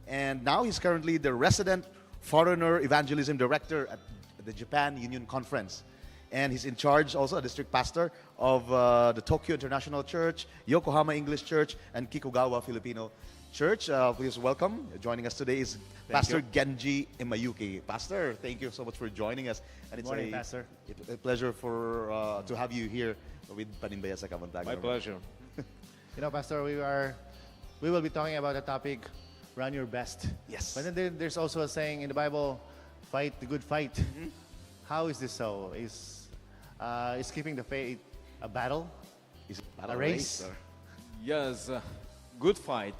And now he's currently the resident foreigner evangelism director at the Japan Union Conference. And he's in charge also, a district pastor of the Tokyo International Church, Yokohama English Church, and Kikugawa Filipino Church. Please welcome. Joining us today is Pastor Genji Imayuki. Pastor, thank you so much for joining us. And it's Morning, Pastor. a pleasure to have you here with Panimbaya sa Kabuntagon. My pleasure. You know, Pastor, we will be talking about the topic, run your best. Yes. But then there's also a saying in the Bible, fight the good fight. How is this so? Is keeping the faith a battle? Is it a race? Yes, good fight.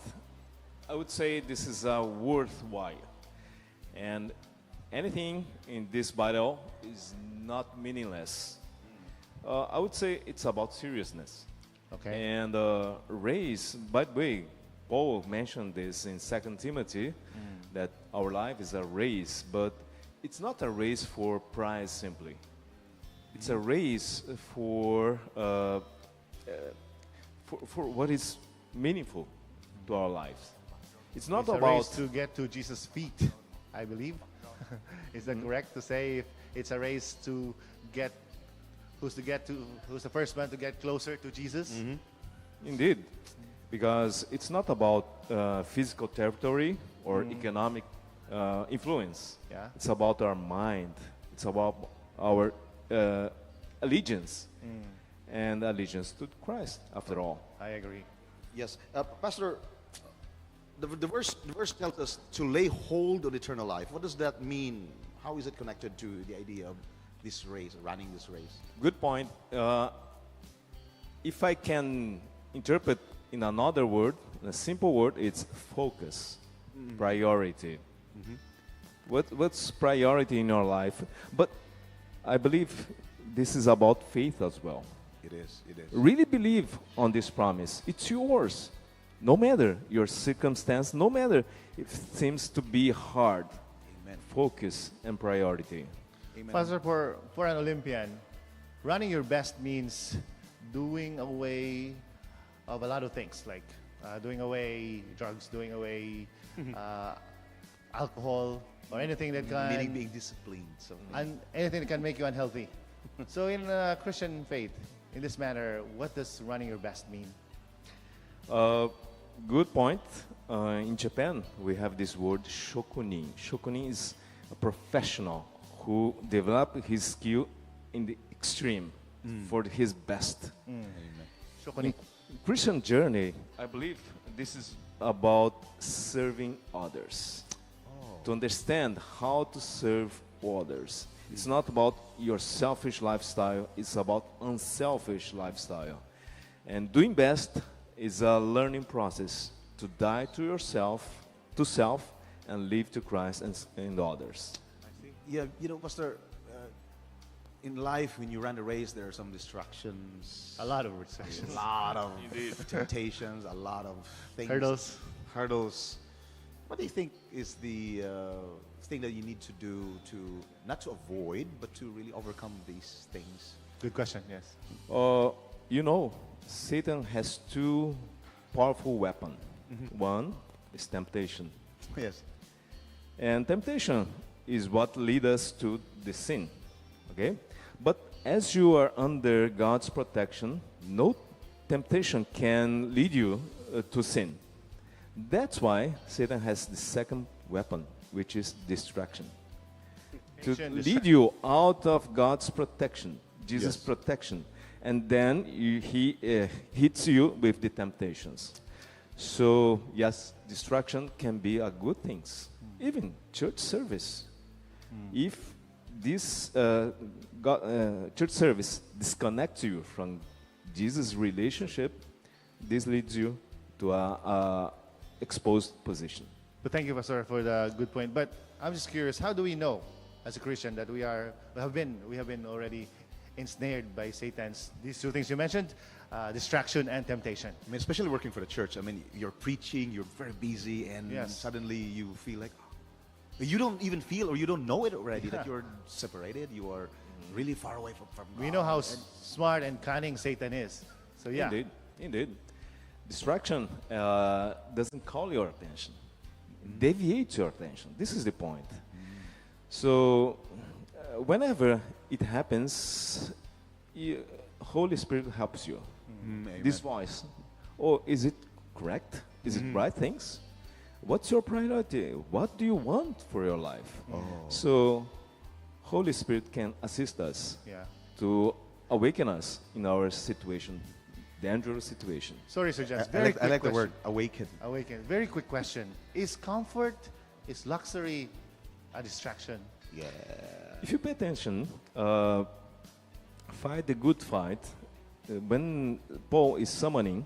I would say this is worthwhile. And anything in this battle is not meaningless. I would say it's about seriousness. Okay. And race, by the way, Paul mentioned this in 2 Timothy, that our life is a race, but it's not a race for prize simply. It's a race for what is meaningful to our lives. It's not It's about a race to get to Jesus' feet, I believe. Is that correct to say? If it's a race to get who's the first one to get closer to Jesus? Indeed, because it's not about physical territory or economic influence. Yeah. It's about our mind. It's about our allegiance and allegiance to Christ, after all. I agree. Yes. Pastor, the verse tells us to lay hold on eternal life. What does that mean? How is it connected to the idea of this race, running this race? Good point. If I can interpret in another word, a simple word, it's focus, priority. What's priority in your life? But I believe this is about faith as well. It is. It is. Really believe on this promise. It's yours. No matter your circumstance, no matter if it seems to be hard. Amen. Focus and priority. Amen. Pastor, for an Olympian, running your best means doing away of a lot of things, like doing away drugs, doing away alcohol, or anything that can Meaning being disciplined. So. anything that can make you unhealthy. So in Christian faith, in this manner, what does running your best mean? Good point. In Japan, we have this word shokunin. Shokunin is a professional who developed his skill in the extreme for his best. Shokunin. Christian journey, I believe this is about serving others. To understand how to serve others. It's not about your selfish lifestyle, it's about unselfish lifestyle. And doing best is a learning process to die to yourself, to self, and live to Christ and others. Yeah, Pastor, in life, when you run a race, there are some distractions. A lot of distractions. A lot of temptations, a lot of things. Hurdles. What do you think is the thing that you need to do to, not to avoid, but to really overcome these things? Good question, yes. Satan has two powerful weapon. One is temptation. Yes. And temptation is what leads us to the sin. Okay? But as you are under God's protection, no temptation can lead you to sin. That's why Satan has the second weapon, which is distraction. To lead you out of God's protection, Jesus' protection. And then he hits you with the temptations. So, yes, distraction can be a good thing. Even church service. If this church service disconnects you from Jesus' relationship, this leads you to a exposed position. But thank you, Pastor, for the good point. But I'm just curious, how do we know as a Christian that we have been already ensnared by Satan's, these two things you mentioned, distraction and temptation? I mean, especially working for the church. I mean, you're preaching, you're very busy, and suddenly you feel like you don't even feel or you don't know it already that you're separated. You are really far away from God. We know how smart and cunning Satan is. So yeah. Indeed. Distraction doesn't call your attention. Deviates your attention. This is the point. So whenever it happens, Holy Spirit helps you. This voice. Oh, is it correct? Is it right things? What's your priority? What do you want for your life? So Holy Spirit can assist us to awaken us in our situation, dangerous situation. Sorry, Sir Jens. I like the word awaken. Awaken. Very quick question. Is comfort, is luxury a distraction? Yeah. If you pay attention, fight the good fight. When Paul is summoning,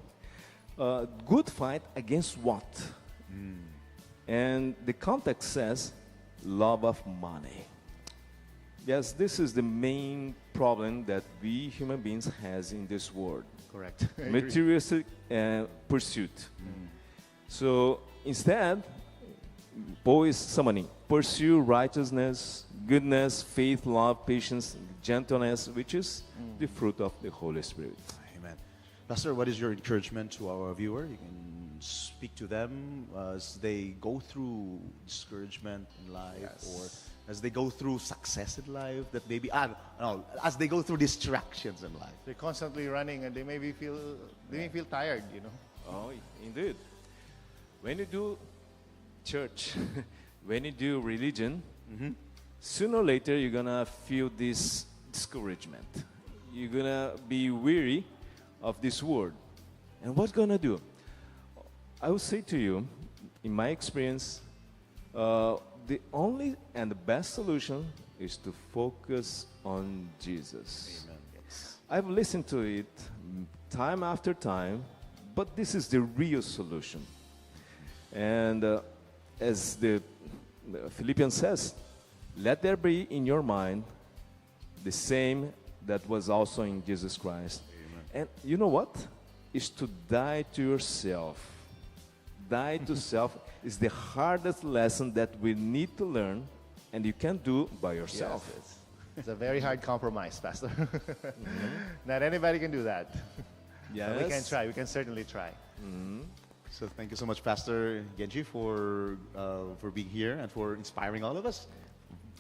good fight against what? And the context says, love of money. Yes, this is the main problem that we human beings has in this world. Correct. Materialistic pursuit. So instead, Paul is summoning, pursue righteousness, goodness, faith, love, patience, gentleness, which is the fruit of the Holy Spirit. Amen. Pastor, what is your encouragement to our viewer? You can speak to them as they go through discouragement in life or as they go through success in life, that maybe, as they go through distractions in life. They're constantly running and they may feel tired, you know. Oh, indeed. When you do church, when you do religion, sooner or later you're gonna feel this discouragement. You're gonna be weary of this world. And what's gonna do? I will say to you, in my experience, the only and the best solution is to focus on Jesus. Amen. I've listened to it time after time, but this is the real solution. And as the Philippians says, let there be in your mind the same that was also in Jesus Christ. Amen. And you know what? Is to die to yourself. Die to self is the hardest lesson that we need to learn, and you can do by yourself. Yes, it's a very hard compromise, Pastor. Not anybody can do that. Yes. We can try. We can certainly try. So thank you so much, Pastor Genji, for being here and for inspiring all of us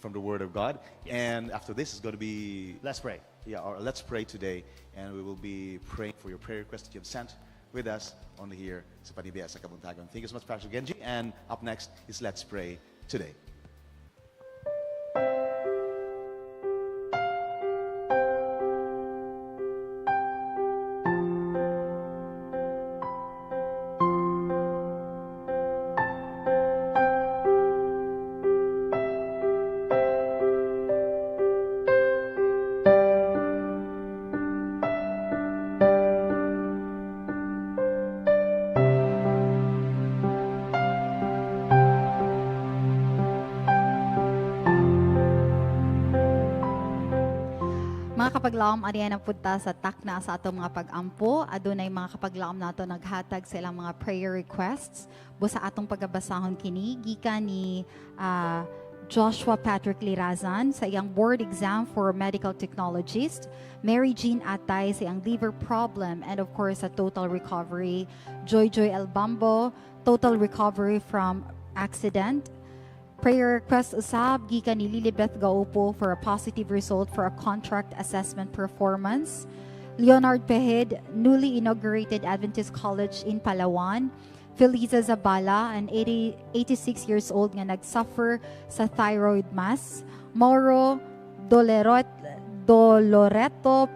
from the Word of God. And after this is going to be... Let's pray. Yeah, let's pray today. And we will be praying for your prayer requests that you have sent with us only here sa Panibia sa Kabuntagon. Thank you so much, Pastor Genji. And up next is Let's Pray Today. Mga kapaglaom, ariyan ang punta sa takna sa atong mga pag-ampo. Adunay mga kapaglaom nato naghatag sa ilang mga prayer requests. Busa atong pagabasahon kini, gikan ni Joshua Patrick Lirazan sa iyang board exam for medical technologist, Mary Jean Atay sa iyang liver problem, and of course, a total recovery. Joy Joy Albambo, total recovery from accident. Prayer request usab gikan ni Lilibeth Gaupo for a positive result for a contract assessment performance. Leonard Pehed, newly inaugurated Adventist College in Palawan. Feliza Zabala, an 86 years old nga nagsuffer sa thyroid mass. Mauro Doloreto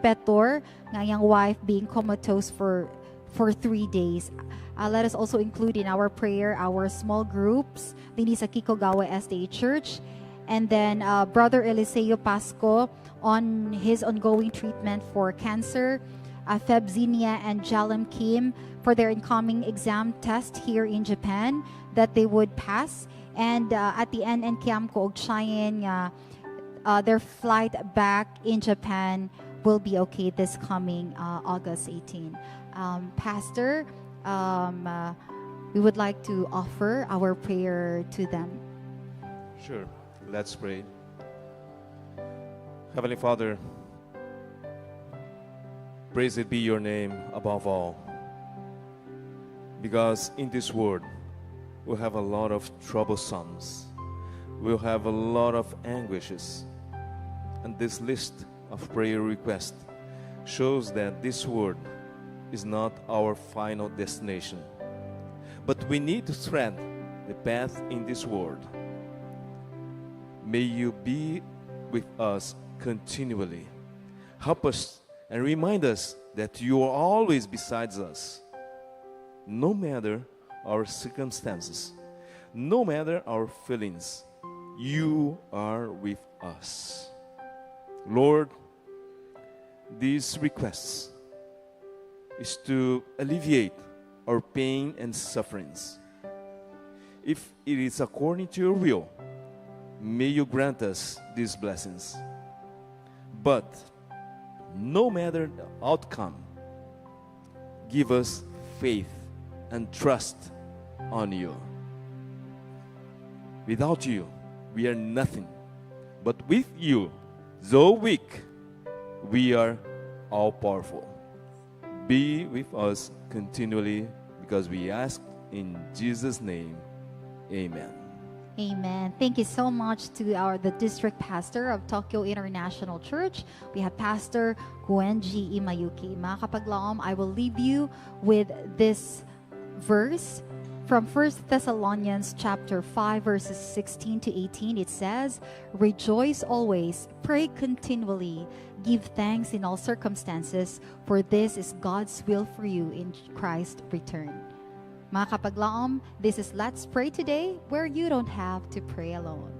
Petor, nga iyang wife being comatose for 3 days. Let us also include in our prayer our small groups, din sa Kikogawa SDA Church, and then Brother Eliseo Pasco on his ongoing treatment for cancer, Feb Zinia and Jalem Kim for their incoming exam test here in Japan, that they would pass, and at the end and Kiamko Ogchayan, their flight back in Japan will be okay this coming August 18. Pastor, we would like to offer our prayer to them. Sure. Let's pray. Heavenly Father, praised be your name above all. Because in this world, we have a lot of troublesome. We'll have a lot of anguishes. And this list of prayer requests shows that this world is not our final destination. But we need to tread the path in this world. May you be with us continually. Help us and remind us that you are always beside us. No matter our circumstances, no matter our feelings, you are with us. Lord, these requests is to alleviate our pain and sufferings. If it is according to your will, may you grant us these blessings. But no matter the outcome, give us faith and trust on you. Without you, we are nothing. But with you, though weak, we are all powerful. Be with us continually, because we ask in Jesus' name. Amen. Amen. Thank you so much to the district pastor of Tokyo International Church. We have Pastor Guenji Imayuki. Mga kapaglaom, I will leave you with this verse from 1 Thessalonians chapter 5 verses 16 to 18. It says, "Rejoice always, pray continually, give thanks in all circumstances, for this is God's will for you in Christ's return." Mga kapaglaom, this is Let's Pray Today, where you don't have to pray alone.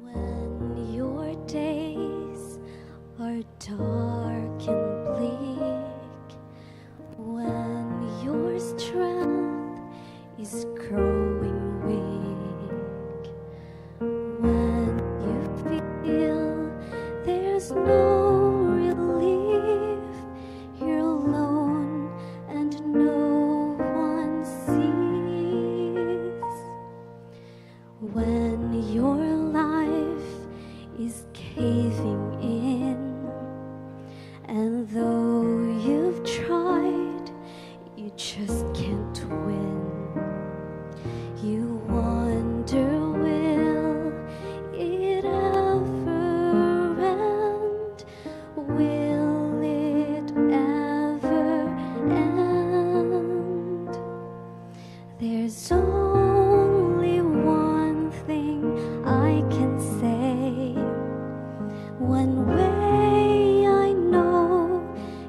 When your days are dark and bleak, when your strength is growing weak, when you feel there's no relief, you're alone and no one sees. When your life is caving in, and though you've tried, you just can't win. You wonder, will it ever end? Will it ever end? There's only one thing I can say. One way I know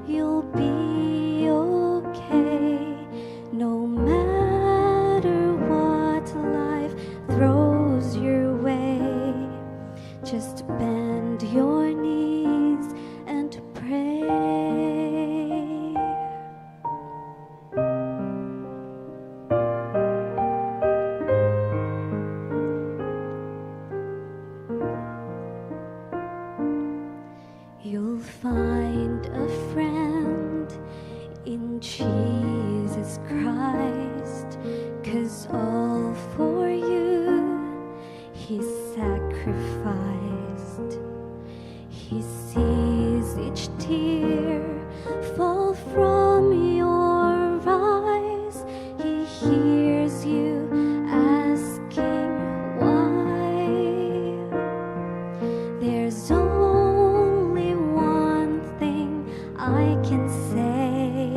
you'll be okay, no matter what life throws your way. Just bend your knees and pray. Christ, 'cause all for you He sacrificed. He sees each tear fall from your eyes. He hears you asking why. There's only one thing I can say.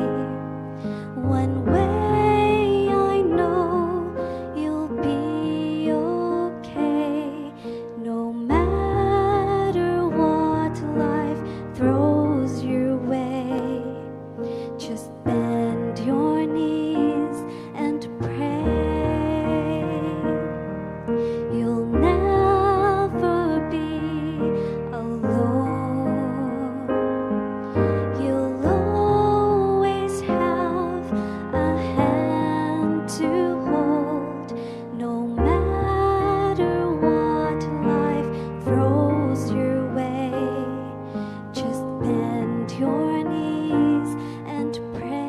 One way I know you'll be okay. No matter what life throws your way, just bend your knees and pray. You'll never be alone. You'll always have a hand to hold. No matter what life throws your way, just bend your knees and pray.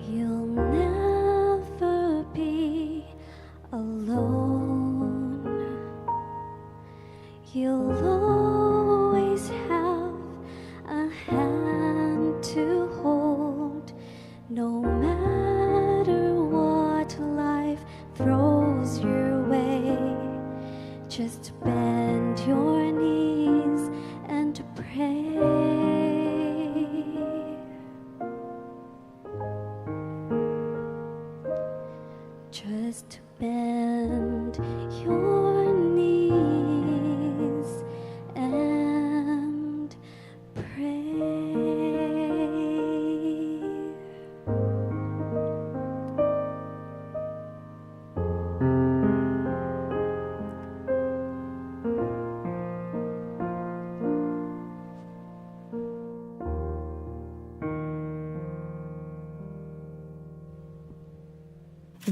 You'll never be alone. You'll always have a hand to hold. No matter what life throws your way, just bend your knees and pray. Just bend your knees and pray.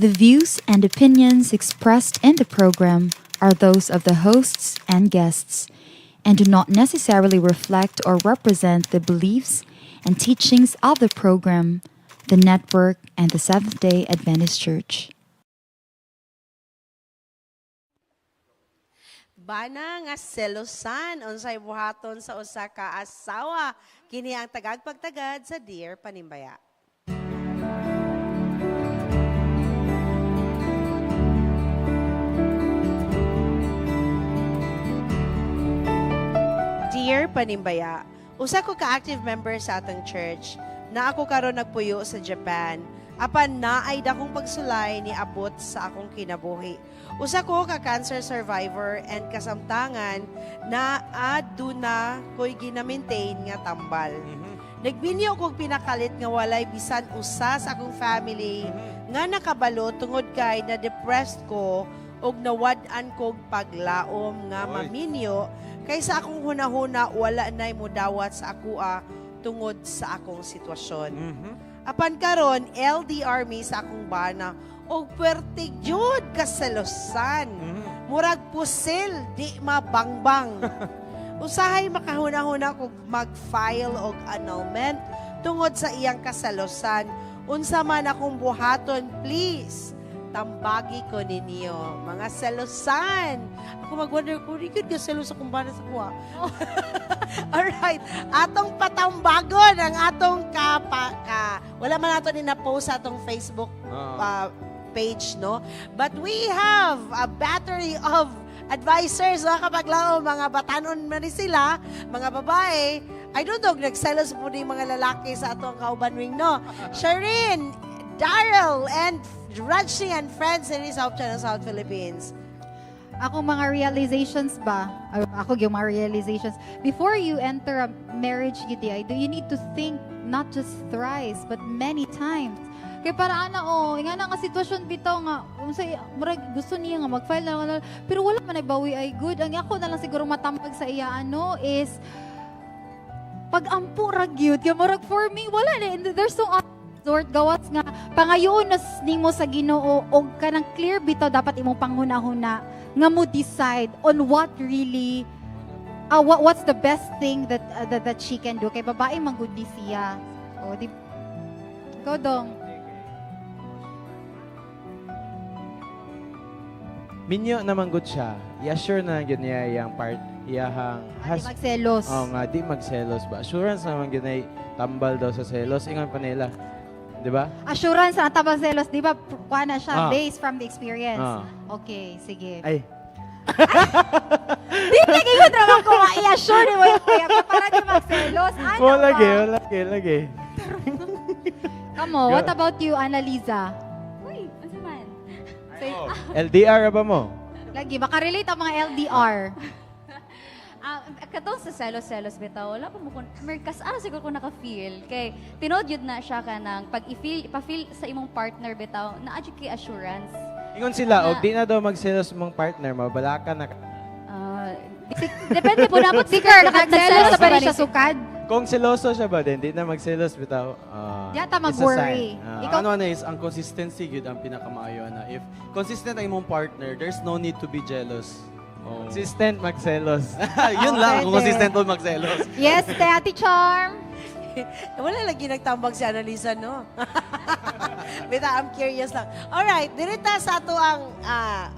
The views and opinions expressed in the program are those of the hosts and guests and do not necessarily reflect or represent the beliefs and teachings of the program, the network, and the Seventh-day Adventist Church. Bana nga selosan unsay buhaton sa usa ka asawa kini ang tagagpagtagad sa Dear Panimbaya. Dear Panimbaya, usa ko ka-active member sa atong church na ako karon nagpuyo sa Japan. Apan naay dakong pagsulay ni abot sa akong kinabuhi. Usa ko ka cancer survivor and kasamtangan na aduna ko'y gina-maintain nga tambal. Nagbinyo kog pinakalit nga walay bisan usa sa akong family nga nakabalo tungod kay na depressed ko og nawad-an kog paglaom nga maminyo kaysa akong hunahuna wala nay mudawat sa akua tungod sa akong sitwasyon. Apan karon LDR mi sa akong bana og puwerte jud kaselosan. Murag pusil di mabangbang. Usahay makahuna-huna kog mag-file og annulment tungod sa iyang kasalosan. Unsa man akong buhaton, please. Tambagi ko ninyo, mga selosan. Ako mag-wonder ko, rigid ka selos akong bana sa kuha. Alright, atong patambagon ang atong wala man nato ni na-post sa atong Facebook page, no? But we have a battery of advisors, mga kapaglao, mga batanon man rin sila, mga babae. I don't know, nagselos po ni mga lalaki sa atong kaubanwing, no? Shireen, Daryl, and Rajni and friends in South China, South Philippines. Ako mga realizations ba? Ako yung mga realizations. Before you enter a marriage, UDI, do you need to think not just thrice, but many times? Kay para ana nga na nga sitwasyon bitaw nga unsay murag gusto niya nga mag-file na pero wala man nagbawi ay good. Ang ako na lang siguro matambag sa iya is pag-ampo ra gyud kay murag for me wala na there's no resort gawas nga pangayoon nas nimo sa Ginoo og kanang clear bitaw dapat imong panghuna-huna nga mo decide on what really what's the best thing that she can do kay babae man gud ni siya. O di go dong. Minyo naman good siya. I-assure na yun niya yung part, iyahang... Di magselos. Oo nga, di magselos ba? Assurance naman yun ay tambal daw sa selos. Ingan pa nila. Di ba? Assurance na tabang selos, di ba? Kuha na siya, Ah. based from the experience. Ah. Okay, sige. Ay. Di nag-ingot naman ko, i-assure mo yung kaya para di magselos. Ano Wala ba? lagi. Kamo, what about you, Annalisa? Uy, ano man? LDR ba mo? Lagi, baka relate ang mga LDR. Katong sa selos-selos bitaw, wala pa mo kung merkas siguro ko naka-feel kay tinod yun na siya ka nang pag i-feel sa imong partner bitaw na kay assurance. Ingon sila, og di na daw magselos mong partner, mabalakan na. Depende po na po Sikar, nagselos sa pa rin siya sukad. Kung seloso siya ba din, di na magselos bitaw. Yata it's a mag-worry. sign. Ikaw- Ano is, ang consistency yun ang pinakamaayo na. If consistent ang imong partner, there's no need to be jealous. Oh. Consistent magselos. Yun lang, kung Pwede. consistent po magselos. Yes, Ate Charm. Wala lagi nagtambag si Annalisa, no? Bita, I'm curious lang. Alright, dirita sa ato ang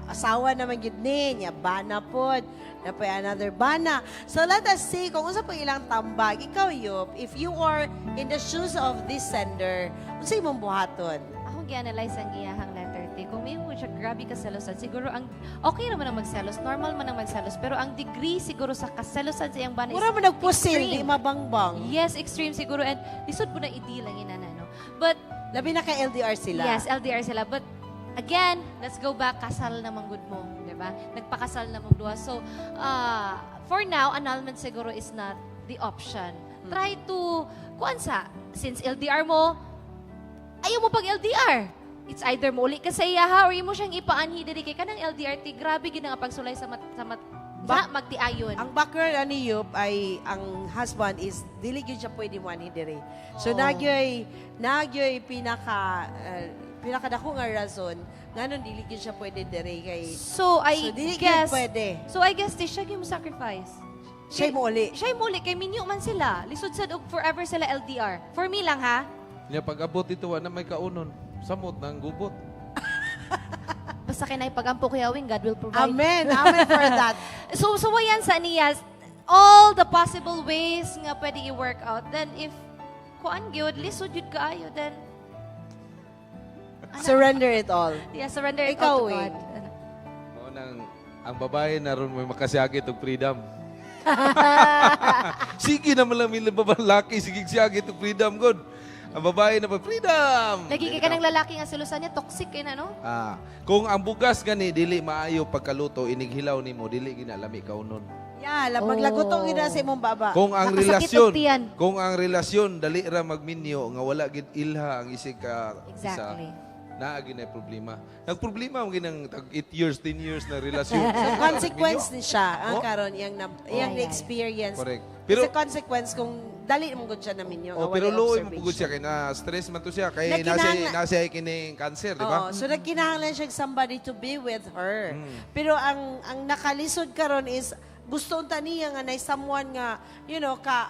asawa naman yun niya, bana pod. Napay another bana. So let us see kung unsa pa ilang tambag. Ikaw, Yup, if you are in the shoes of this sender, unsa imong buhaton? Ako gi-analyze ang iyahang letter T. Kung may mo siya grabe kaselosan, siguro ang okay naman ang magselos, normal man ang magselos, pero ang degree siguro sa kaselosan sa iyang bana Mura mo nagpusil, di extreme. mabangbang. Yes, extreme siguro. And lisod po na i-deal ang inana, no? But, labi na kay LDR sila. Yes, LDR sila. But, again, let's go back, kasal namang good mo, di ba? Nagpakasal namang duha. So, for now, annulment siguro is not the option. Try to, since LDR mo, ayaw mo pag LDR. It's either mo uli ka sa iyaha or imo siyang ipaanhi diri kay kanang LDRT. Grabe gid nga pagsulay sa magtiayon. Ang background ani Yup ay ang husband is dili gyud siya pwede mo ani diri. So Oh. nagyoy pinakadako nga rason nganon dili gyud siya pwede diri kay So, I dili gyud guess, pwede. So, I guess, siya yung sacrifice. Siya mo uli. Siya mo uli. Kay minyo man sila. Lisod sad og forever sila LDR. For me lang, ha? Niya pag-abot ito, na may kaunon. Samot ng gubot. Basta kay pag-ampo kuya Wing, God will provide. Amen. Amen for that. So wayan sa niya, all the possible ways nga pwede i-work out. Then if kuan gyud lisod yun kaayo, then Surrender it all. yeah, surrender it Ikaw, all to Wing. God. Ang babae naroon may makasiagit og freedom. Sige naman lang may babalaki, sige siagit og freedom, God. Ang babae na pa, freedom! Lagi kay kanang lalaki nga selusan niya, toxic kay na, no? Kung ang bugas gani, dili maayo pagkaluto, inighilaw nimo, dili ginalami kaunon. Yeah, maglagutong gid sa imong baba. Kung ang Nakasakit relasyon, og tiyan. kung ang relasyon dali ra magminyo nga wala gid ilha ang isig ka Exactly. naa gid na problema. Nagproblema mo ginang 8 years, 10 years na relasyon. So, consequence ni siya ang Oh? karon iyang experience. Correct. Pero Pero consequence kung dali mo gud siya na minyo. pero luoy mo pugod siya kay na stress man to siya kay nasa kining cancer, di ba? So nagkinahanglan siya somebody to be with her. Pero ang nakalisod karon is gusto unta niya nga na someone nga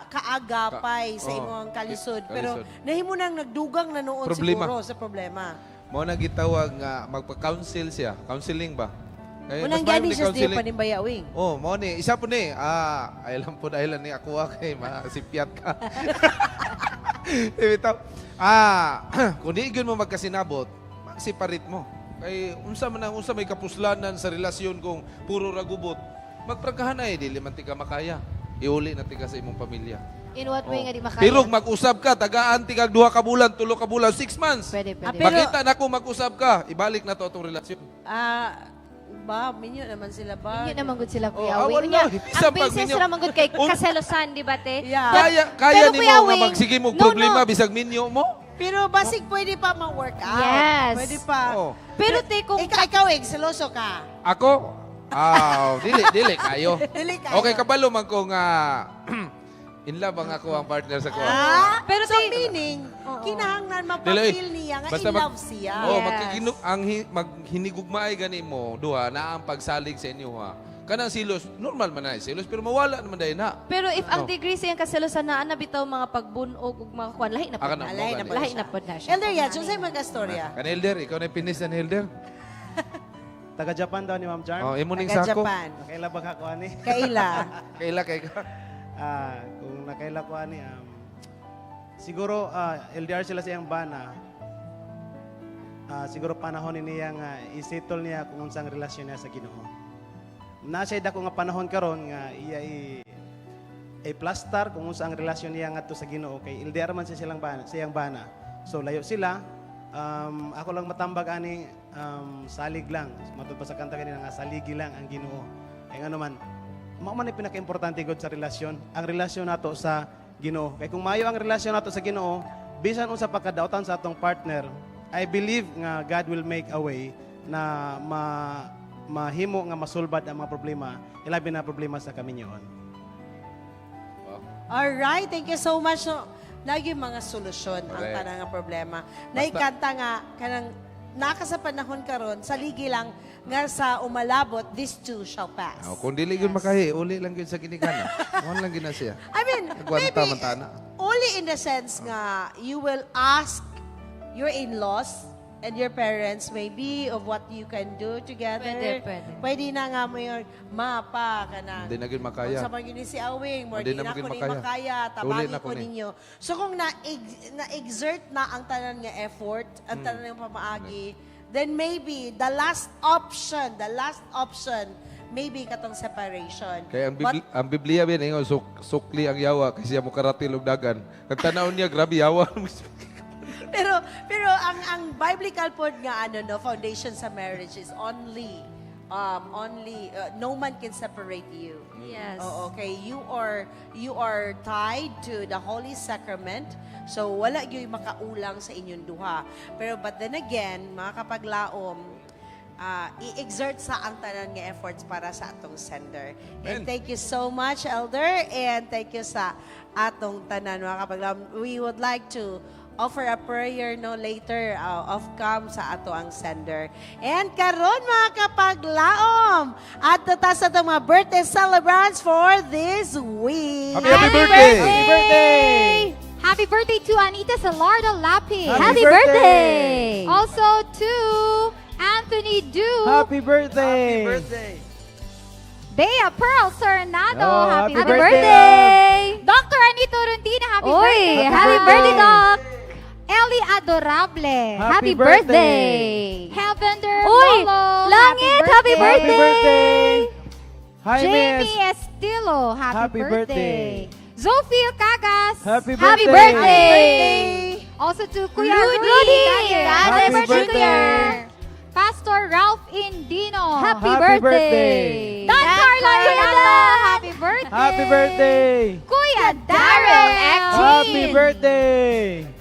kaagapay sa imong kalisod. Pero nahimo nang nagdugang na noon Problema. siguro sa problema. Mao na gitawag nga magpa-counsel siya. Counseling ba? Unang gani siya sa panimbaya Wing. Oh, mao ni isa po ni aylan po dahil ni ako kay masipyat ka. Bitaw. Kung di gyud mo magkasinabot, magsiparit mo. Kay unsa may kapuslanan sa relasyon kung puro ragubot. Magprangkahan ay dili man ti ka makaya. Iuli na ti ka sa imong pamilya. In what way nga di makaya? Pero mag-usab ka, tagaan ti kag 2 ka bulan, 3 ka bulan, 6 months. Pwede. Makita na ko mag-usab ka, ibalik na to atong relasyon. Minyo naman sila ba? Minyo naman gud sila Kuya Oh, Wing. wala. Nya, Isa ang pag basis minyo. naman gud kay kaselosan, di ba te? Yeah. Kaya Pero nimo Kuya nga Wing, magsige mo no, problema no. bisag minyo mo? Pero basig pwede pa ma-work out. Yes. Pwede pa. Oh. Pero te, kung Ikaw, seloso ka. Ako? Dili kayo. Dili kayo. Okay, kabalo man ko nga in love ang ako ang partner sa ko. Pero so meaning, kinahanglan mapapil niya nga in love siya. Oh, maghinigugmaay gani mo duha na ang pagsalig sa inyo ha. Kanang silos, normal man ay silos pero mawala naman dahil na. Pero if ang degree siyang kaselosan na bitaw mga pagbunog ug mga kwan, lahi na po. Lahi na po na siya. Elder yan, saan magkastorya? Kan Elder, ikaw na pinis na Elder. Taga-Japan daw ni Ma'am Charm. Oh, imo ning sako. Taga-Japan. Nakaila ba ako ani? Kaila. Kaila kay ka. Kung nakaila ko ani, siguro LDR sila sa iyang bana. Siguro panahon niya nga isettle niya kung unsang relasyon niya sa Ginoo. Nasa dako nga panahon karon nga iya i-plaster kung unsa ang relasyon niya ngadto sa Ginoo kay LDR man siya silang bana, siyang bana. So layo sila. Ako lang matambag ani salig lang. Matod pa sa kanta kanina nga saligi lang ang Ginoo. Ay nga naman mao man ay pinaka-importante gud sa relasyon. Ang relasyon nato sa Ginoo. Kay kung maayo ang relasyon nato sa Ginoo, bisan unsa pagkadaotan sa atong partner, I believe nga God will make a way na mahimo nga masulbad ang mga problema, ilabi na problema sa kaminyoon. Alright, thank you so much. So, lagi mga solusyon ang Correct. tanang nga problema. Naikanta nga, kanang naka sa panahon karon saligi lang nga sa umalabot, this too shall pass. Oh, kung dili gyud makahi, uli lang gyud sa kinikana. Wan lang gyud na siya. I mean, Nagwanta maybe man tana. only in the sense nga you will ask your in-laws and your parents maybe of what you can do together. Pwede. Pwede na nga mo yung mapa ka na. Hindi na gyud makaya. Kung sa mga yun si Awing, more Hindi di na na maging ko ni makaya. makaya, Uli tabagi na ko ko ni. ninyo. So kung na-exert na ang tanan nga effort, ang tanan nga pamaagi, then maybe the last option, maybe katong separation. Kaya ang Biblia bin ingon sukli ang yawa kasi siya mo karatil og dagan. Kag tanaw niya grabe yawa. Pero ang biblical pod nga foundation sa marriage is only no man can separate you. Yes. Oh, okay, you are tied to the holy sacrament. So wala gyud makaulang sa inyong duha. Pero but then again, mga kapaglaom, i-exert sa ang tanan nga efforts para sa atong sender. And thank you so much, Elder, and thank you sa atong tanan mga kapaglaom. We would like to offer a prayer later of come sa ato ang sender. And karon mga kapaglaom, at ta sa atong mga birthday celebrants for this week. Happy birthday! Happy birthday! Happy birthday to Anita Salarda Lapis. Happy birthday! Also to Anthony Du. Happy birthday! Bea Pearl Serenado. Oh, happy happy birthday! Dr. Anito Rondina, happy birthday. Happy birthday, Doc! Ellie Adorable. Happy birthday! Helbender Uy! Lolo. Langit, happy birthday! Hi, Jamie Miss! Estilo. Happy Happy birthday. Zofia Cagas. Happy Happy birthday! birthday! Also to Kuya Rudy. Rudy. Happy birthday. Pastor Ralph Indino. Happy Happy birthday! Don Carlo Ayala. Happy birthday. Happy birthday! Kuya Daryl X. Happy birthday!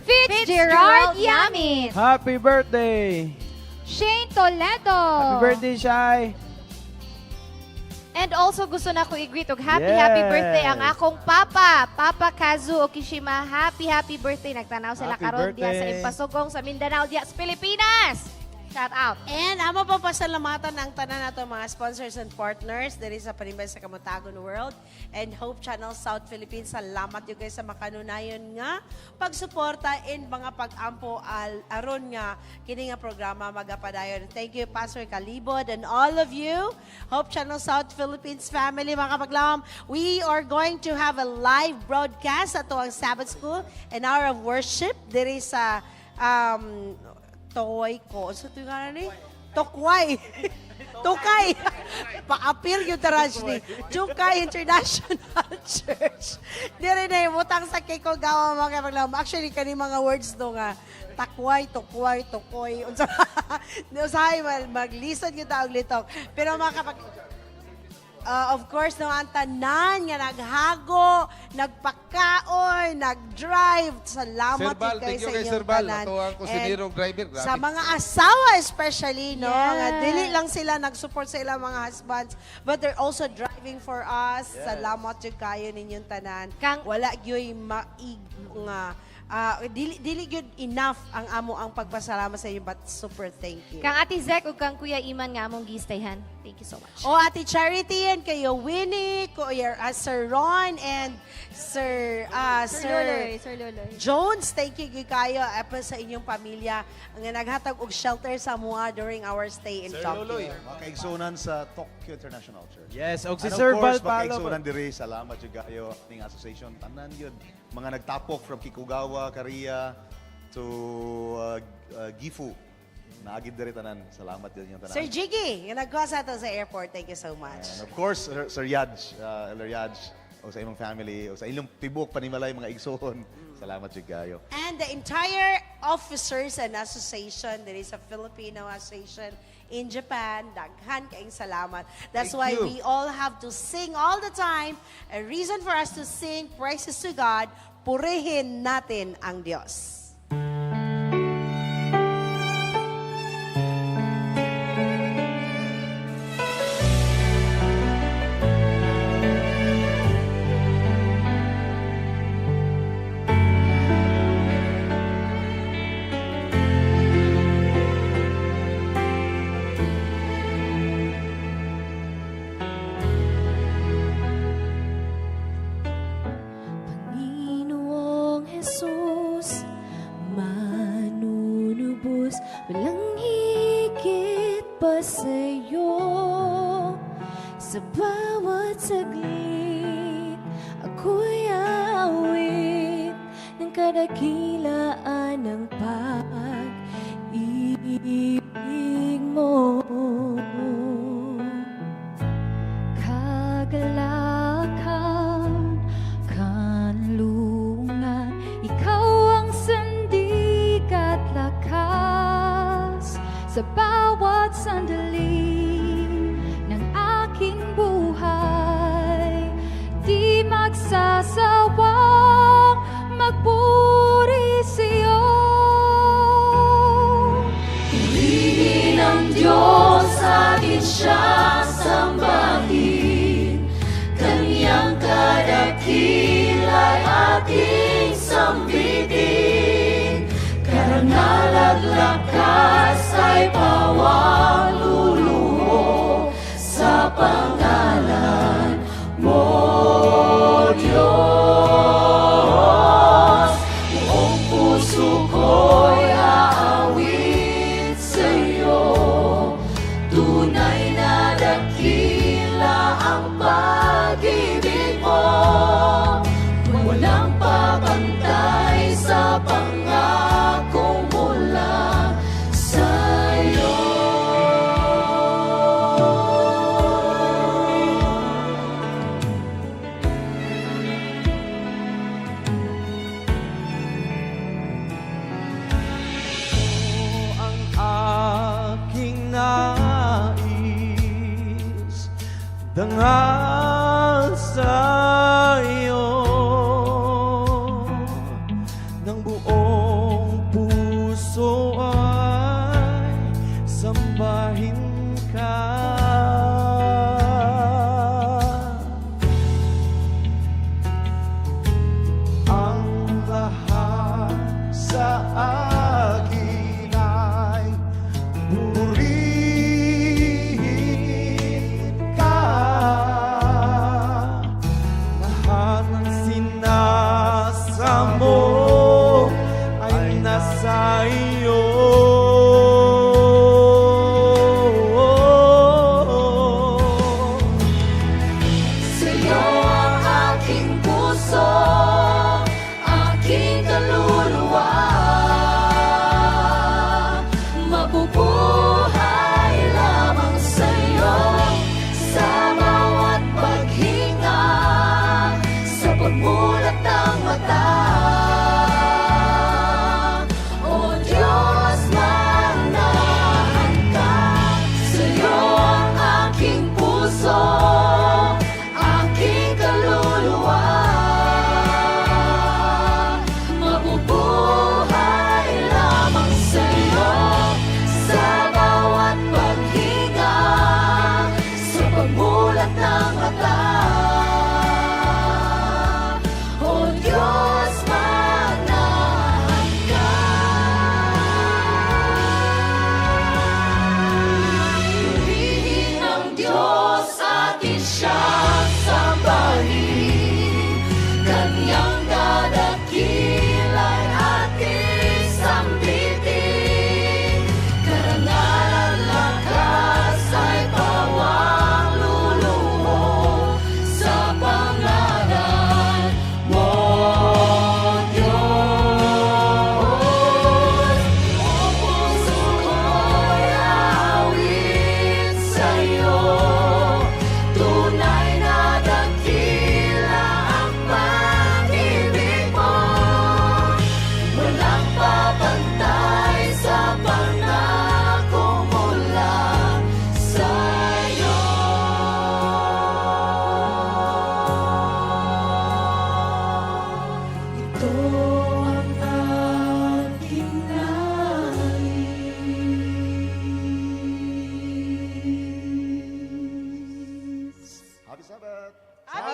Fitzgerald Yamin. Happy birthday! Shane Toledo. Happy birthday, Shai! And also gusto na ko i-greet og happy Yes. birthday ang akong Papa Kazu Okishima. Happy birthday. Nagtanaw sila Happy karon diya sa birthday. Impasugong sa Mindanao diya sa Pilipinas. Shout out. And amo pa pasalamatan ang tanan nato mga sponsors and partners diri sa Panimbay sa Kamutagon World and Hope Channel South Philippines. Salamat yung guys sa makanunayon nga pagsuporta in mga pag-ampo aron nga kini nga programa magapadayon. Thank you Pastor Kalibod and all of you Hope Channel South Philippines family mga kapaglaom. We are going to have a live broadcast ato ang Sabbath School and hour of worship diri sa Toy ko. So, ito nga ni? Tokway. Tukay. Pa-appeal yung taraj ni. Tukay International Church. Di rin na yung butang sa Kiko Gawa mga kapaglaom. Actually, kani mga words do nga. Takway, tukway, tukoy. Usahay, maglisten yung taong litok. Pero mga kapag... of course, no, ang tanan nga naghago, nagpakaoy, nag-drive. Salamat Sir Bal, kay thank you sa kay inyong Sir Bal. tanan. Ato ang kusinero driver. Grabe. Sa mga asawa especially, no? Yes. Nga dili lang sila nag-support sa ilang mga husbands, but they're also driving for us. Yes. Salamat jud kayo ninyong tanan. Kang- Wala gyoy maig nga dili gyud enough ang amo ang pagpasalamat sa inyo, but super thank you. Kang Ate Zek ug kang Kuya Iman nga among gistayhan. Thank you so much. O Ate Charity and kayo Winnie, Kuya Sir Ron and Sir Sir Loloy. Jones, thank you kayo sa inyong pamilya nga naghatag og shelter sa mua during our stay in Tokyo. Mga kaigsunan sa Tokyo International Church. Yes, og si And Sir of course, Val Palo. makaigsunan diri, salamat jud kayo ning association tanan yun. Mga nagtapok from Kikugawa, Korea to Gifu. Naagid diri tanan. Salamat yun yung tanan. Sir Jiggy, nga nagkuha sa ato sa airport. Thank you so much. And of course, Sir Yaj, Elder Yaj, o sa imong family, o sa inyong tibok panimalay mga igsoon. Salamat jud kayo. And the entire officers and association, there is a Filipino association in Japan. Daghan kaayong salamat. That's Thank why you. we all have to sing all the time. A reason for us to sing praises to God, purihin natin ang Diyos. Panginoong Jesus, manunubos, walang higit pa sa'yo. Sa bawat saglit, ako'y awit ng kadakilaan ng pag-ibig mo. Kagalakan, kanlungan, ikaw ang sandig at lakas sa bawat sandali ng aking buhay. Di magsasawang magpuri sa'yo. Purihin ang Diyos, atin siya sambahin. Kanyang kadakila'y ating sambitin. Karangal at lakas ay bawang luluho sa pangalan mo, Diyos. Buong puso ko'y aawit sa'yo. Tunay na dakila ang pag-ibig mo. Walang pabantay sa pangako mula sa'yo. ang aking nais dangal sa'yo ng buong puso ay sambahin ka. Ang lahat sa akin ay purihin ka. Lahat ng sinasamo ay nasa iyo.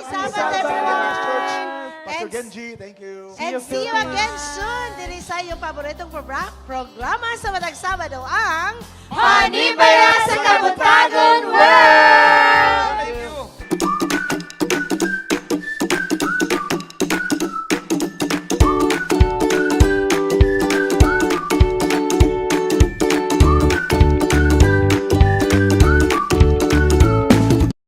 Sabbath, everyone! Pastor And- Genji, thank you. And see you again soon. Diri sa iyong paboritong programa sa Matag Sabado ang Panibaya sa Kabuntagon!